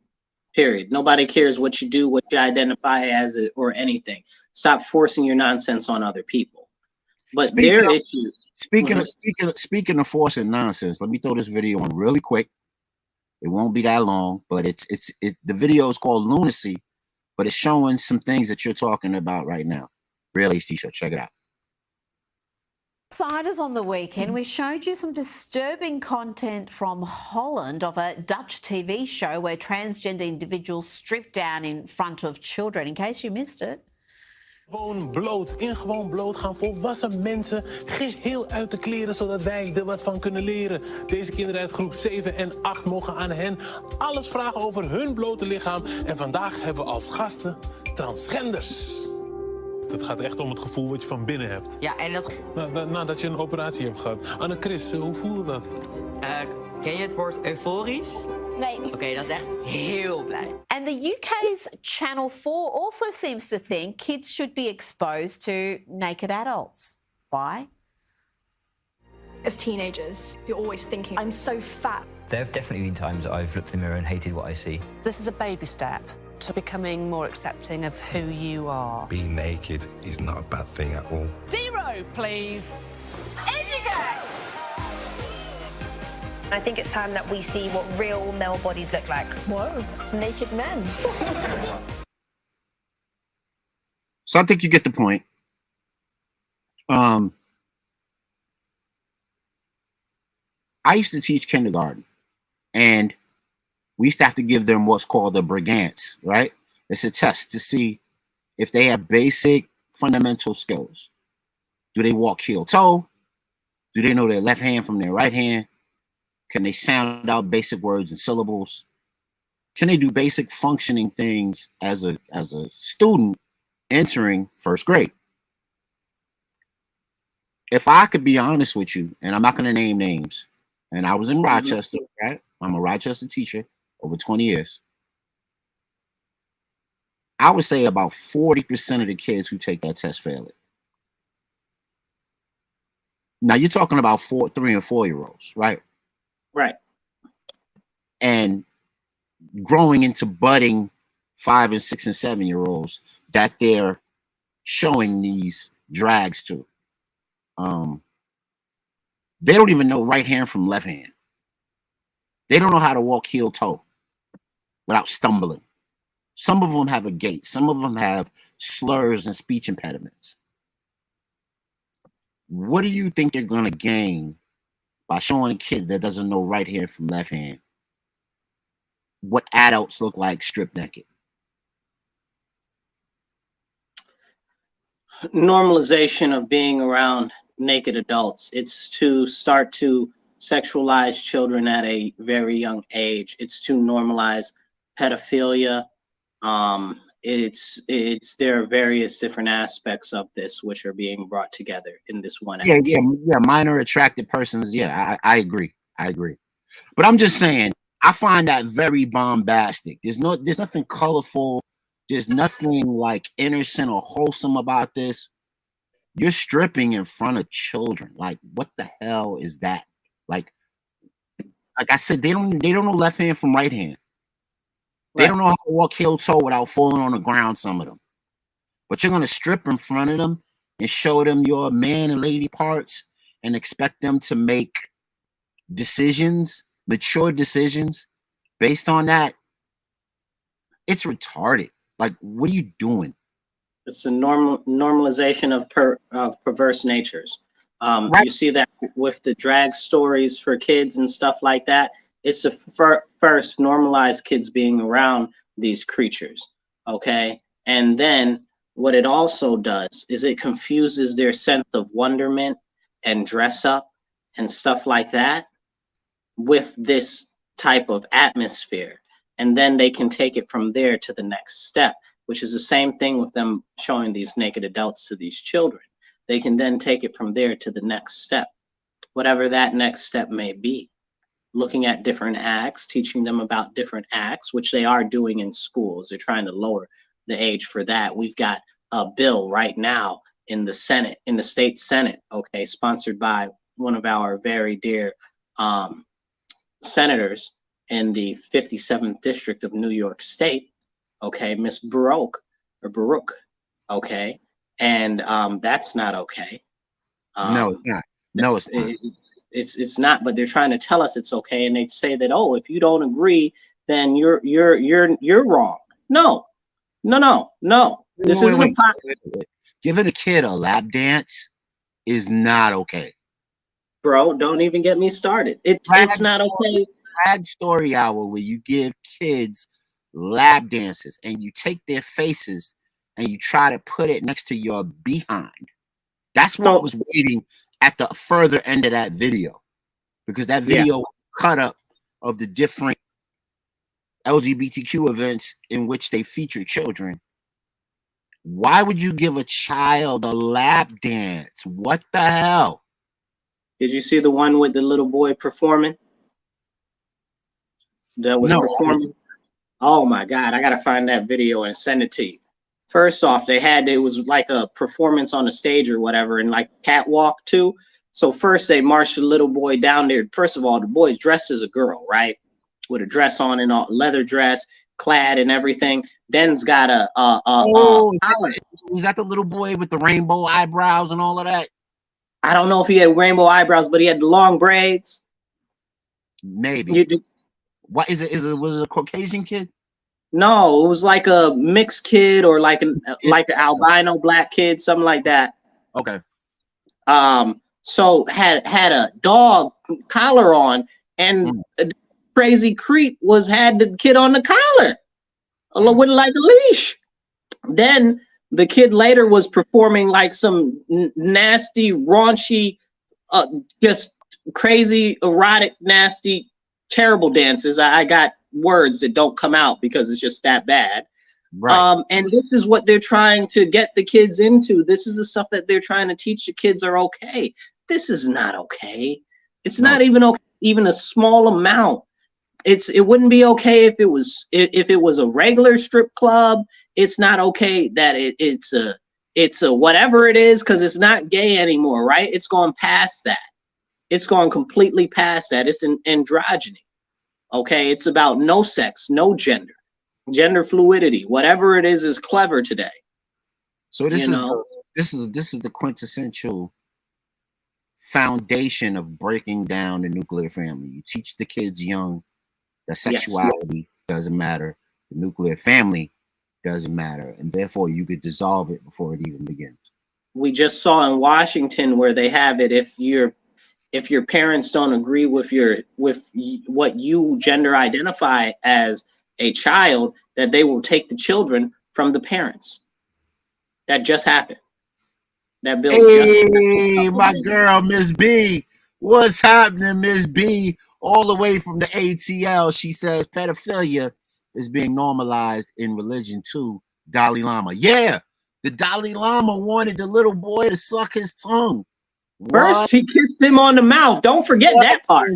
Period. Nobody cares what you do, what you identify as, or anything. Stop forcing your nonsense on other people. But their issue. Speaking of forcing nonsense, let me throw this video on really quick. It won't be that long, but the video is called Lunacy, but it's showing some things that you're talking about right now. Real HD Show. Check it out. Outsiders on the weekend, we showed you some disturbing content from Holland of a Dutch TV show where transgender individuals stripped down in front of children, in case you missed it. Gewoon bloot, in gewoon bloot gaan volwassen mensen geheel uit de kleren, zodat wij er wat van kunnen leren. Deze kinderen uit groep 7 en 8 mogen aan hen alles vragen over hun blote lichaam. En vandaag hebben we als gasten transgenders. Het gaat echt om het gevoel wat je van binnen hebt. Ja, en dat... Nadat je een operatie hebt gehad. Anne-Chris, hoe voelde dat? Ken je het woord euforisch? Nee. Oké, dat is echt heel blij. And the UK's Channel 4 also seems to think kids should be exposed to naked adults. Why? As teenagers, you're always thinking, I'm so fat. There have definitely been times that I've looked in the mirror and hated what I see. This is a baby step to becoming more accepting of who you are. Being naked is not a bad thing at all. 0, please. Idiot! I think it's time that we see what real male bodies look like. Whoa, naked men. So I think you get the point. I used to teach kindergarten, and we used to have to give them what's called a brigance, right? It's a test to see if they have basic fundamental skills. Do they walk heel toe? Do they know their left hand from their right hand? Can they sound out basic words and syllables? Can they do basic functioning things as a student entering first grade. If I could be honest with you, and I'm not going to name names, and I was in Rochester, right? I'm a Rochester teacher over 20 years. I would say about 40% of the kids who take that test fail it. Now you're talking about 3 and 4 year olds, right? Right. And growing into budding 5 and 6 and 7 year olds that they're showing these drags to. They don't even know right hand from left hand. They don't know how to walk heel toe without stumbling. Some of them have a gait. Some of them have slurs and speech impediments. What do you think they're going to gain by showing a kid that doesn't know right hand from left hand what adults look like stripped naked? Normalization of being around naked adults. It's to start to sexualize children at a very young age. It's to normalize pedophilia. There are various different aspects of this which are being brought together in this one act. Yeah, minor attracted persons. Yeah, I agree. But I'm just saying, I find that very bombastic. There's nothing colorful. There's nothing like innocent or wholesome about this. You're stripping in front of children. Like, what the hell is that? Like I said, they don't know left hand from right hand. They don't know how to walk heel toe without falling on the ground, some of them. But you're going to strip in front of them and show them your man and lady parts and expect them to make decisions, mature decisions based on that. It's retarded. Like, what are you doing? It's a normalization of perverse natures. You see that with the drag stories for kids and stuff like that. It's the first normalized kids being around these creatures, okay? And then what it also does is it confuses their sense of wonderment and dress up and stuff like that with this type of atmosphere. And then they can take it from there to the next step, which is the same thing with them showing these naked adults to these children. They can then take it from there to the next step, whatever that next step may be. Looking at different acts, teaching them about different acts, which they are doing in schools. They're trying to lower the age for that. We've got a bill right now in the Senate, in the state Senate, okay, sponsored by one of our very dear senators in the 57th district of New York State, okay, Miss Baruch, okay, and that's not okay. No, it's not. No, it's not. It's not, but they're trying to tell us it's okay, and they say that, oh, if you don't agree, then you're wrong. No. This isn't Giving a kid a lap dance is not okay. Bro, don't even get me started. It's not okay. Drag story hour where you give kids lap dances and you take their faces and you try to put it next to your behind. That's what was waiting at the further end of that video, because that video was cut up of the different LGBTQ events in which they feature children. Why would you give a child a lap dance? What the hell? Did you see the one with the little boy performing? That was performing? Oh my God, I gotta find that video and send it to you. First off, it was like a performance on a stage or whatever, and like catwalk too. So first they marched the little boy down there. First of all, the boy's dressed as a girl, right? With a dress on and a leather dress, clad and everything. Den's got is that the little boy with the rainbow eyebrows and all of that? I don't know if he had rainbow eyebrows, but he had the long braids. Maybe. What is it? Was it a Caucasian kid? No, it was like a mixed kid or like an albino black kid, something like that. Okay. So had a dog collar on, and a crazy creep had the kid on the collar with like a leash. Then the kid later was performing like some nasty, raunchy, just crazy, erotic, nasty, terrible dances. I got words that don't come out because it's just that bad. Right. And this is what they're trying to get the kids into. This is the stuff that they're trying to teach the kids are okay. This is not okay. It's not even okay, even a small amount. It wouldn't be okay if it was a regular strip club. It's not okay that it's a whatever it is, because it's not gay anymore, right? It's gone past that. It's gone completely past that. It's an androgyny. Okay, it's about no sex, no gender, gender fluidity. Whatever it is clever today. So this is the quintessential foundation of breaking down the nuclear family. You teach the kids young that sexuality doesn't matter, the nuclear family doesn't matter, and therefore you could dissolve it before it even begins. We just saw in Washington where they have it. If your parents don't agree with what you gender identify as a child, that they will take the children from the parents. That just happened. That bill just happened. My girl, Miss B. What's happening, Miss B? All the way from the ATL. She says pedophilia is being normalized in religion too. Dalai Lama. Yeah, the Dalai Lama wanted the little boy to suck his tongue. First, he kissed him on the mouth. Don't forget that part.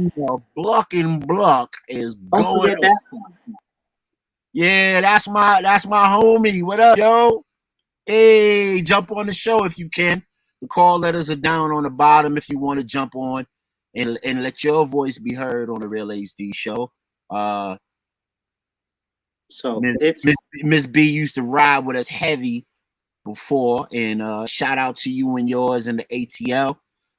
Bluck and Bluck is Don't going forget that part. Yeah, that's my homie. What up, yo? Hey, jump on the show if you can. The call letters are down on the bottom if you want to jump on and let your voice be heard on the Real HD show. So Miss B used to ride with us heavy before, and shout out to you and yours in the ATL.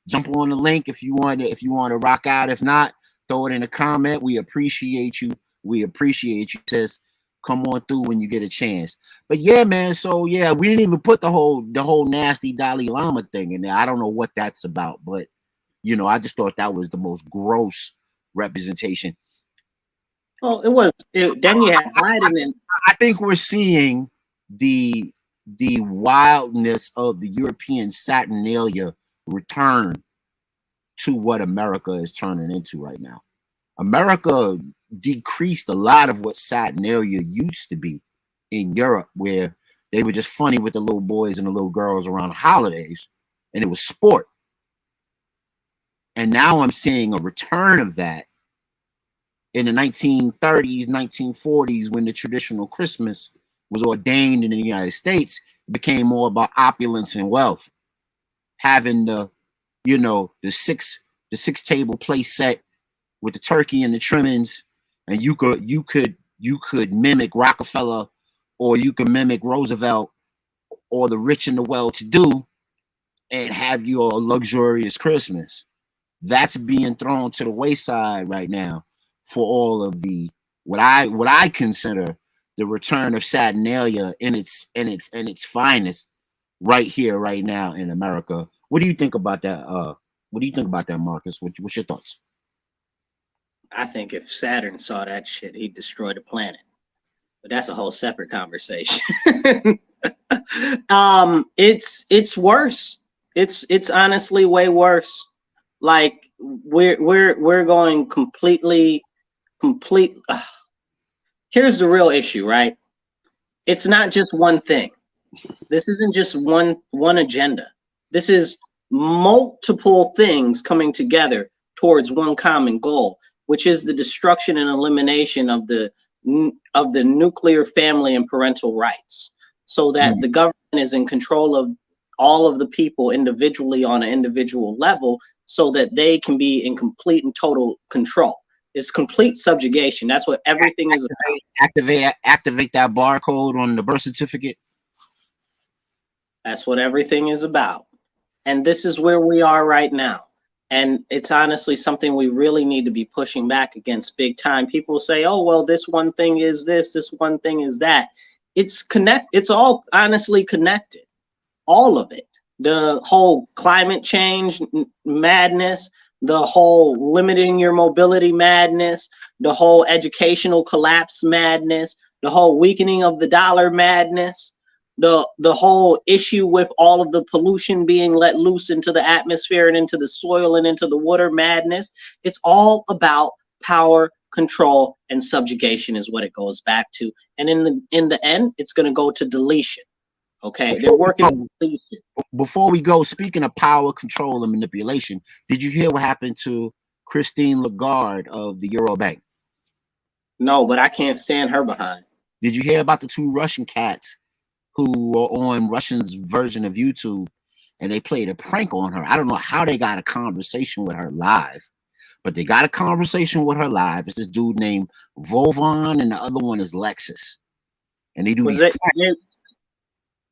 Jump on the link if you want to rock out. If not, throw it in a comment. We appreciate you. We appreciate you, sis. Come on through when you get a chance. But yeah, man. So yeah, we didn't even put the whole nasty Dalai Lama thing in there. I don't know what that's about, but you know, I just thought that was the most gross representation. Well, it was. Then you had Biden, and I think we're seeing the wildness of the European Saturnalia return to what America is turning into right now. America decreased a lot of what Saturnalia used to be in Europe, where they were just funny with the little boys and the little girls around holidays, and it was sport. And now I'm seeing a return of that in the 1930s, 1940s, when the traditional Christmas was ordained in the United States. It became more about opulence and wealth. Having the six table place set with the turkey and the trimmings, and you could mimic Rockefeller, or you could mimic Roosevelt, or the rich and the well-to-do, and have your luxurious Christmas. That's being thrown to the wayside right now for all of the what I consider the return of Saturnalia in its finest right here, right now in America. What do you think about that? What do you think about that, Marcus? What's your thoughts? I think if Saturn saw that shit, he'd destroy the planet. But that's a whole separate conversation. It's worse. It's honestly way worse. Like we're going complete. Here's the real issue, right? It's not just one thing. This isn't just one agenda. This is multiple things coming together towards one common goal, which is the destruction and elimination of the nuclear family and parental rights, so that the government is in control of all of the people individually on an individual level, so that they can be in complete and total control. It's complete subjugation. That's what everything is about. Activate that barcode on the birth certificate. That's what everything is about. And this is where we are right now. And it's honestly something we really need to be pushing back against big time. People say, oh, well, this one thing is this one thing is that. It's all honestly connected. All of it. The whole climate change madness, the whole limiting your mobility madness, the whole educational collapse madness, the whole weakening of the dollar madness, the whole issue with all of the pollution being let loose into the atmosphere and into the soil and into the water madness. It's all about power, control, and subjugation is what it goes back to. And in the end, it's going to go to deletion. Okay, they're working on deletion. Before we go, speaking of power, control, and manipulation, did you hear what happened to Christine Lagarde of the Eurobank? No, but I can't stand her behind. Did you hear about the two Russian cats who were on Russian's version of YouTube and they played a prank on her? I don't know how they got a conversation with her live, but they got a conversation with her live. It's this dude named Vovan and the other one is Lexus. And they do Was these it?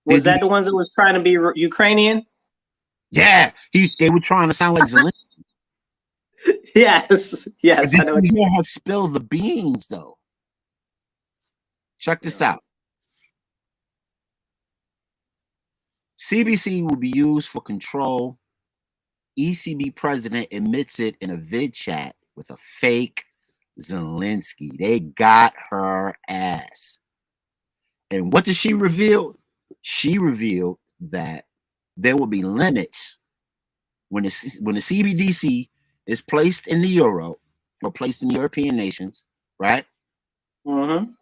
Was that the ones that was trying to be Ukrainian? Yeah, they were trying to sound like Zelensky. Yes. Did you hear her spill the beans though? Check this out. CBC will be used for control. ECB president admits it in a vid chat with a fake Zelensky. They got her ass. And what did she reveal? She revealed that there will be limits when the CBDC is placed in the euro or placed in the European nations, right? Mm-hmm.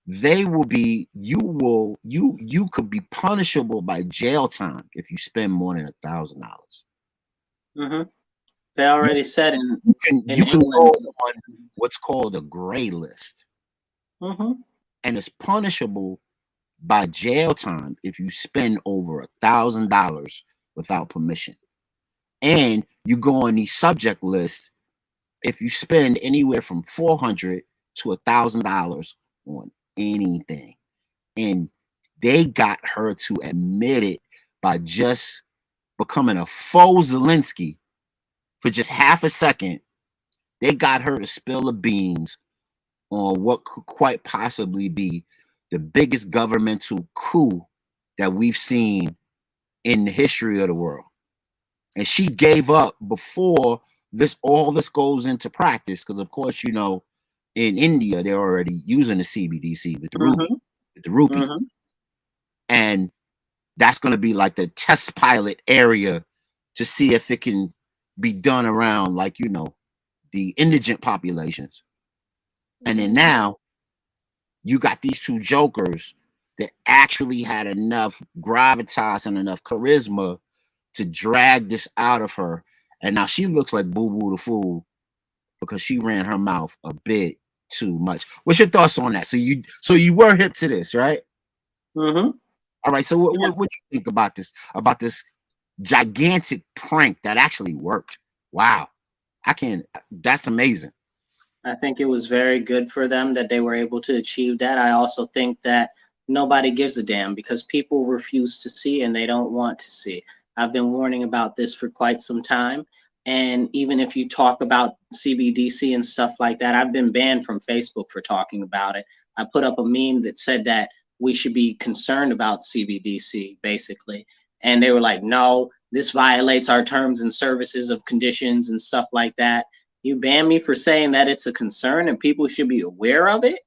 They will be, you could be punishable by jail time if you spend more than $1,000. Mm-hmm. They already said you can go on what's called a gray list. Mm-hmm. And it's punishable by jail time if you spend over $1,000 without permission. And you go on these subject lists if you spend anywhere from $400 to $1,000 on anything. And they got her to admit it by just becoming a faux Zelensky for just half a second. They got her to spill the beans on what could quite possibly be the biggest governmental coup that we've seen in the history of the world. And she gave up before all this goes into practice, because of course, you know, in India they're already using the CBDC with the rupee, and that's going to be like the test pilot area to see if it can be done around, like, you know, the indigent populations. And then now you got these two jokers that actually had enough gravitas and enough charisma to drag this out of her. And now she looks like Boo Boo the Fool because she ran her mouth a bit too much. What's your thoughts on that? So you were hip to this, right? Mm-hmm. All right. So what do you think about this? About this gigantic prank that actually worked? Wow. That's amazing. I think it was very good for them that they were able to achieve that. I also think that nobody gives a damn because people refuse to see and they don't want to see. I've been warning about this for quite some time. And even if you talk about CBDC and stuff like that, I've been banned from Facebook for talking about it. I put up a meme that said that we should be concerned about CBDC, basically. And they were like, no, this violates our terms and services of conditions and stuff like that. You ban me for saying that it's a concern and people should be aware of it?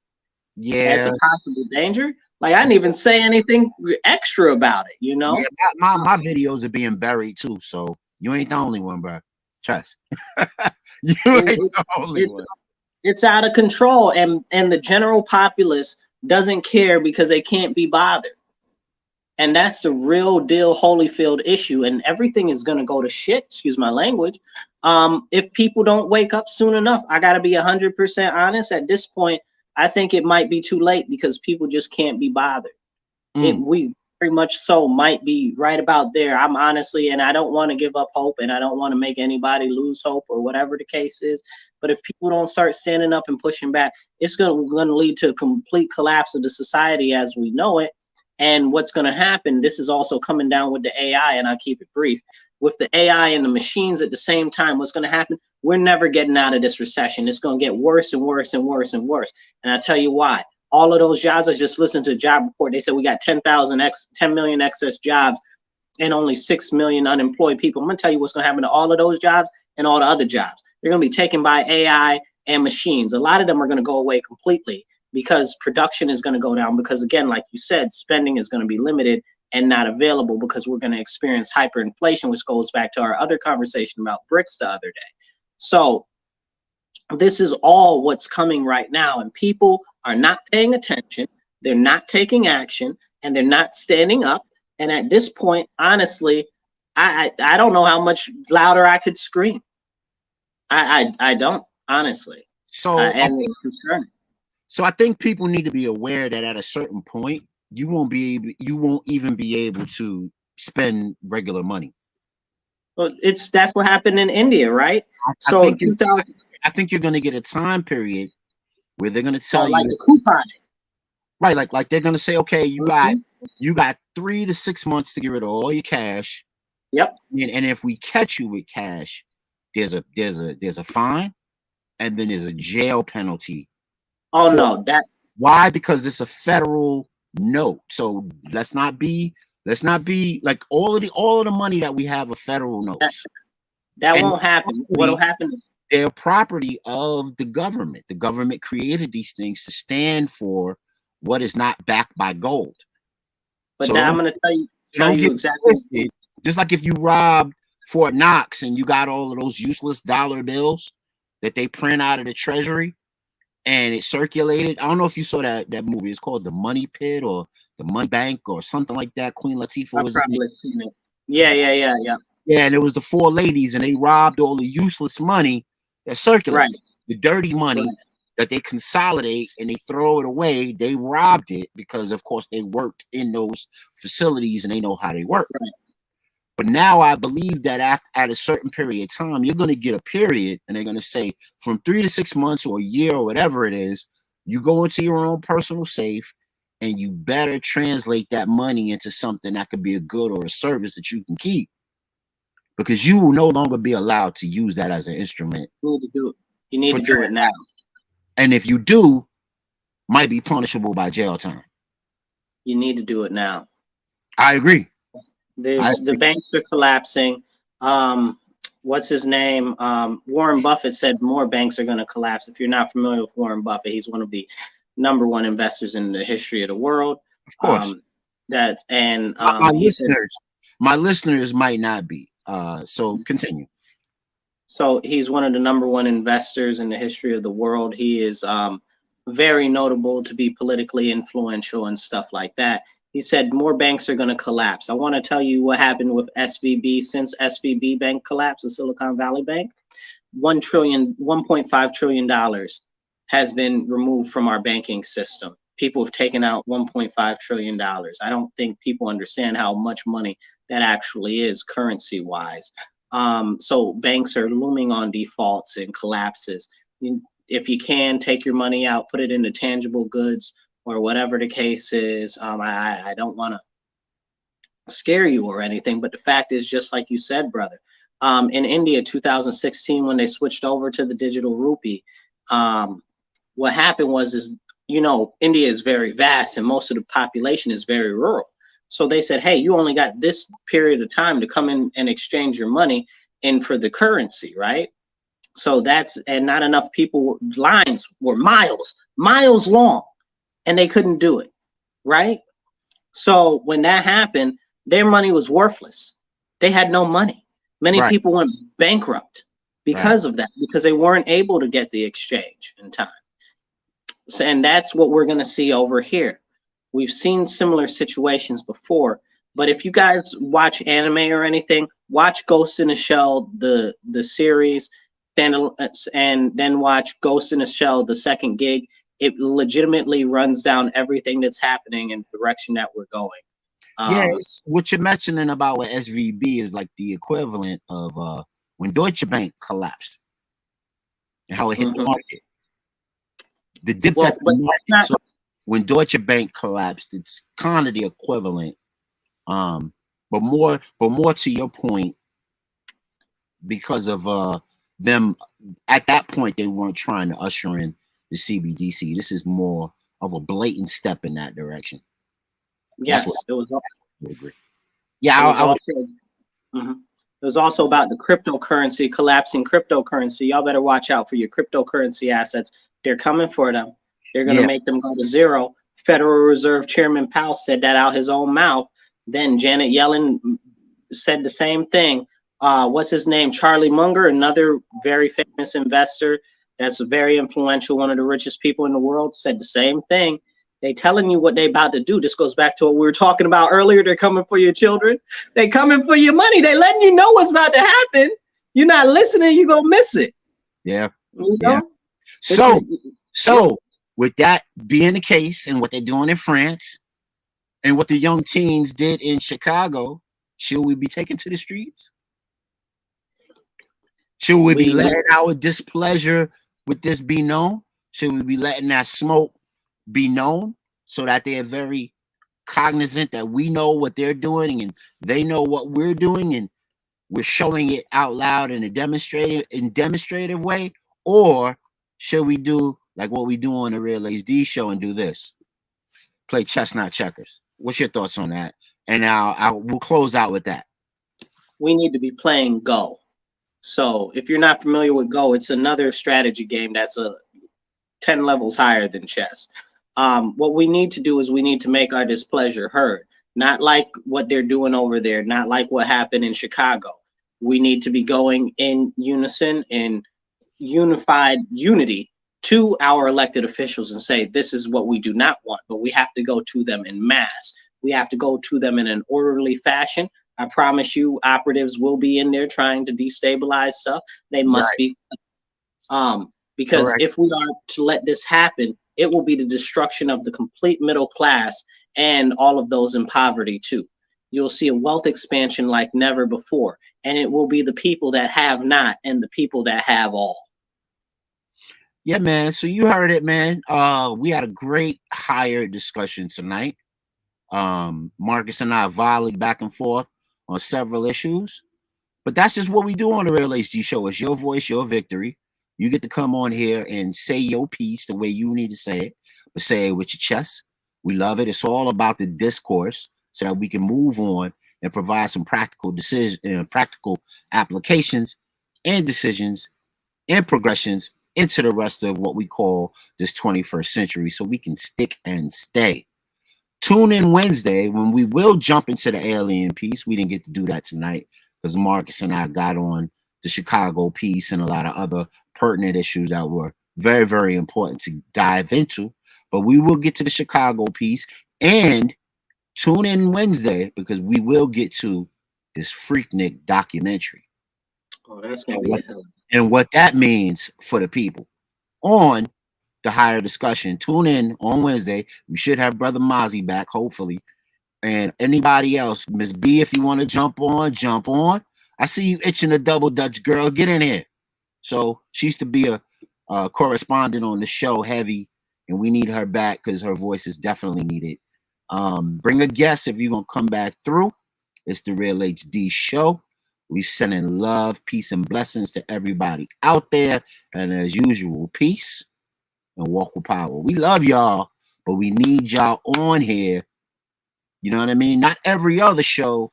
Yeah. As a possible danger? Like, I didn't even say anything extra about it, you know? Yeah, my videos are being buried too, so you ain't the only one, bro. Trust. You ain't the only one. It's out of control, and the general populace doesn't care because they can't be bothered. And that's the real deal Holyfield issue, and everything is going to go to shit, excuse my language, if people don't wake up soon enough. I got to be 100% honest. At this point, I think it might be too late because people just can't be bothered. We very much so might be right about there. I'm honestly, and I don't want to give up hope, and I don't want to make anybody lose hope or whatever the case is. But if people don't start standing up and pushing back, it's going to lead to a complete collapse of the society as we know it. And what's going to happen, this is also coming down with the AI, and I'll keep it brief. With the AI and the machines at the same time, what's going to happen? We're never getting out of this recession. It's going to get worse and worse and worse and worse. And I'll tell you why. All of those jobs, I just listened to a job report. They said we got 10 million excess jobs and only 6 million unemployed people. I'm going to tell you what's going to happen to all of those jobs and all the other jobs. They're going to be taken by AI and machines. A lot of them are going to go away completely because production is going to go down. Because again, like you said, spending is going to be limited and not available because we're going to experience hyperinflation, which goes back to our other conversation about BRICS the other day. So This is all what's coming right now, and people are not paying attention. They're not taking action, and they're not standing up. And at this point, honestly, I don't know how much louder I could scream. I don't, honestly. So And it's concerning. So I think people need to be aware that at a certain point, you won't even be able to spend regular money. Well, that's what happened in India, right? I think you're going to get a time period where they're going to tell like you, the coupon, right? Like they're going to say, okay, you got 3 to 6 months to get rid of all your cash. Yep. And if we catch you with cash, there's a fine, and then there's a jail penalty. Oh no, why? Because it's a federal note. So let's not be like all of the money that we have are federal notes. That won't happen. What'll happen? They're property of the government. The government created these things to stand for what is not backed by gold. But so I'm going to tell you exactly. Twisted. Just like if you robbed Fort Knox and you got all of those useless dollar bills that they print out of the treasury, and it circulated. I don't know if you saw that movie. It's called The Money Pit or The Money Bank or something like that. Queen Latifah was in it. Seen it. Yeah. Yeah, and it was the 4 ladies, and they robbed all the useless money that circulates. Right. The dirty money that they consolidate and they throw it away. They robbed it because, of course, they worked in those facilities and they know how they work. Right. But now I believe that at a certain period of time, you're going to get a period, and they're going to say from 3 to 6 months or a year or whatever it is, you go into your own personal safe, and you better translate that money into something that could be a good or a service that you can keep, because you will no longer be allowed to use that as an instrument. You need to do it. You need to do it now. And if you do, might be punishable by jail time. You need to do it now. I agree. The banks are collapsing. What's his name? Warren Buffett said more banks are going to collapse. If you're not familiar with Warren Buffett, he's one of the #1 investors in the history of the world. Of course. My listeners might not be. So continue. So he's one of the #1 investors in the history of the world. He is very notable to be politically influential and stuff like that. He said more banks are going to collapse. I want to tell you what happened with SVB since SVB Bank collapsed, the Silicon Valley Bank. $1.5 trillion has been removed from our banking system. People have taken out $1.5 trillion. I don't think people understand how much money that actually is currency-wise. So banks are looming on defaults and collapses. If you can, take your money out, put it into tangible goods, or whatever the case is. I don't want to scare you or anything, but the fact is, just like you said, brother, in India, 2016, when they switched over to the digital rupee, what happened is, India is very vast and most of the population is very rural. So they said, hey, you only got this period of time to come in and exchange your money in for the currency, right? So and not enough people, lines were miles long, and they couldn't do it, right? So when that happened, their money was worthless. They had no money. Many people went bankrupt because of that, because they weren't able to get the exchange in time. So, and that's what we're going to see over here. We've seen similar situations before, but if you guys watch anime or anything, watch Ghost in the Shell, the series, and then watch Ghost in the Shell, the second gig. It legitimately runs down everything that's happening in the direction that we're going. Yes, what you're mentioning about with SVB is like the equivalent of when Deutsche Bank collapsed and how it hit the market. The dip at the market. So when Deutsche Bank collapsed, it's kind of the equivalent. But more to your point, because of them at that point, they weren't trying to usher in the CBDC. This is more of a blatant step in that direction. Yes, it was. Yeah, it was also about the cryptocurrency, collapsing cryptocurrency. Y'all better watch out for your cryptocurrency assets. They're coming for them. They're going to make them go to zero. Federal Reserve Chairman Powell said that out his own mouth. Then Janet Yellen said the same thing. What's his name? Charlie Munger, another very famous investor that's very influential, one of the richest people in the world, said the same thing. They telling you what they about to do. This goes back to what we were talking about earlier. They're coming for your children. They coming for your money. They letting you know what's about to happen. You're not listening, you're gonna miss it. Yeah. You Yeah. know? So with that being the case and what they're doing in France and what the young teens did in Chicago, should we be taken to the streets? Should we be letting our displeasure with this be known? Should we be letting that smoke be known so that they're very cognizant that we know what they're doing and they know what we're doing and we're showing it out loud in a demonstrative way? Or should we do like what we do on the Real HD show and do this? Play chess, not checkers. What's your thoughts on that? And we'll close out with that. We need to be playing Go. So if you're not familiar with Go, it's another strategy game that's 10 levels higher than chess. What we need to do is we need to make our displeasure heard, not like what they're doing over there, not like what happened in Chicago. We need to be going in unison, in unified unity to our elected officials and say, this is what we do not want, but we have to go to them in mass. We have to go to them in an orderly fashion. I promise you, operatives will be in there trying to destabilize stuff. They must be, because if we are to let this happen, it will be the destruction of the complete middle class and all of those in poverty too. You'll see a wealth expansion like never before, and it will be the people that have not and the people that have all. Yeah, man. So you heard it, man. We had a great higher discussion tonight. Marcus and I volleyed back and forth on several issues, but that's just what we do on the Real HD show. It's your voice, your victory. You get to come on here and say your piece the way you need to say it, but say it with your chest. We love it. It's all about the discourse so that we can move on and provide some practical decisions, practical applications and decisions and progressions into the rest of what we call this 21st century so we can stick and stay. Tune in Wednesday when we will jump into the alien piece. We didn't get to do that tonight because Marcus and I got on the Chicago piece and a lot of other pertinent issues that were very, very important to dive into. But we will get to the Chicago piece, and tune in Wednesday because we will get to this Freaknik documentary. Oh, that's gonna be a hell. And what that means for the people on the higher discussion. Tune in on Wednesday. We should have Brother Mozzie back, hopefully. And anybody else, Miss B, if you want to jump on, jump on. I see you itching a double Dutch, girl. Get in here. So she used to be a correspondent on the show, heavy, and we need her back because her voice is definitely needed. Bring a guest if you're going to come back through. It's the Real HD show. We sending love, peace, and blessings to everybody out there. And as usual, peace and walk with power. We love y'all, but we need y'all on here. You know what I mean? Not every other show,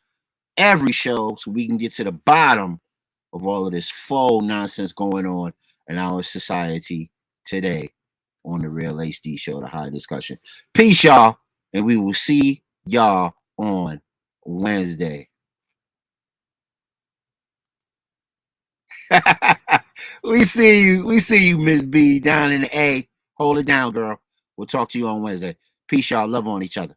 every show, so we can get to the bottom of all of this faux nonsense going on in our society today on the Real HD show, the high discussion. Peace, y'all, and we will see y'all on Wednesday. We see you, Miss B, down in the A. Hold it down, girl. We'll talk to you on Wednesday. Peace, y'all. Love on each other.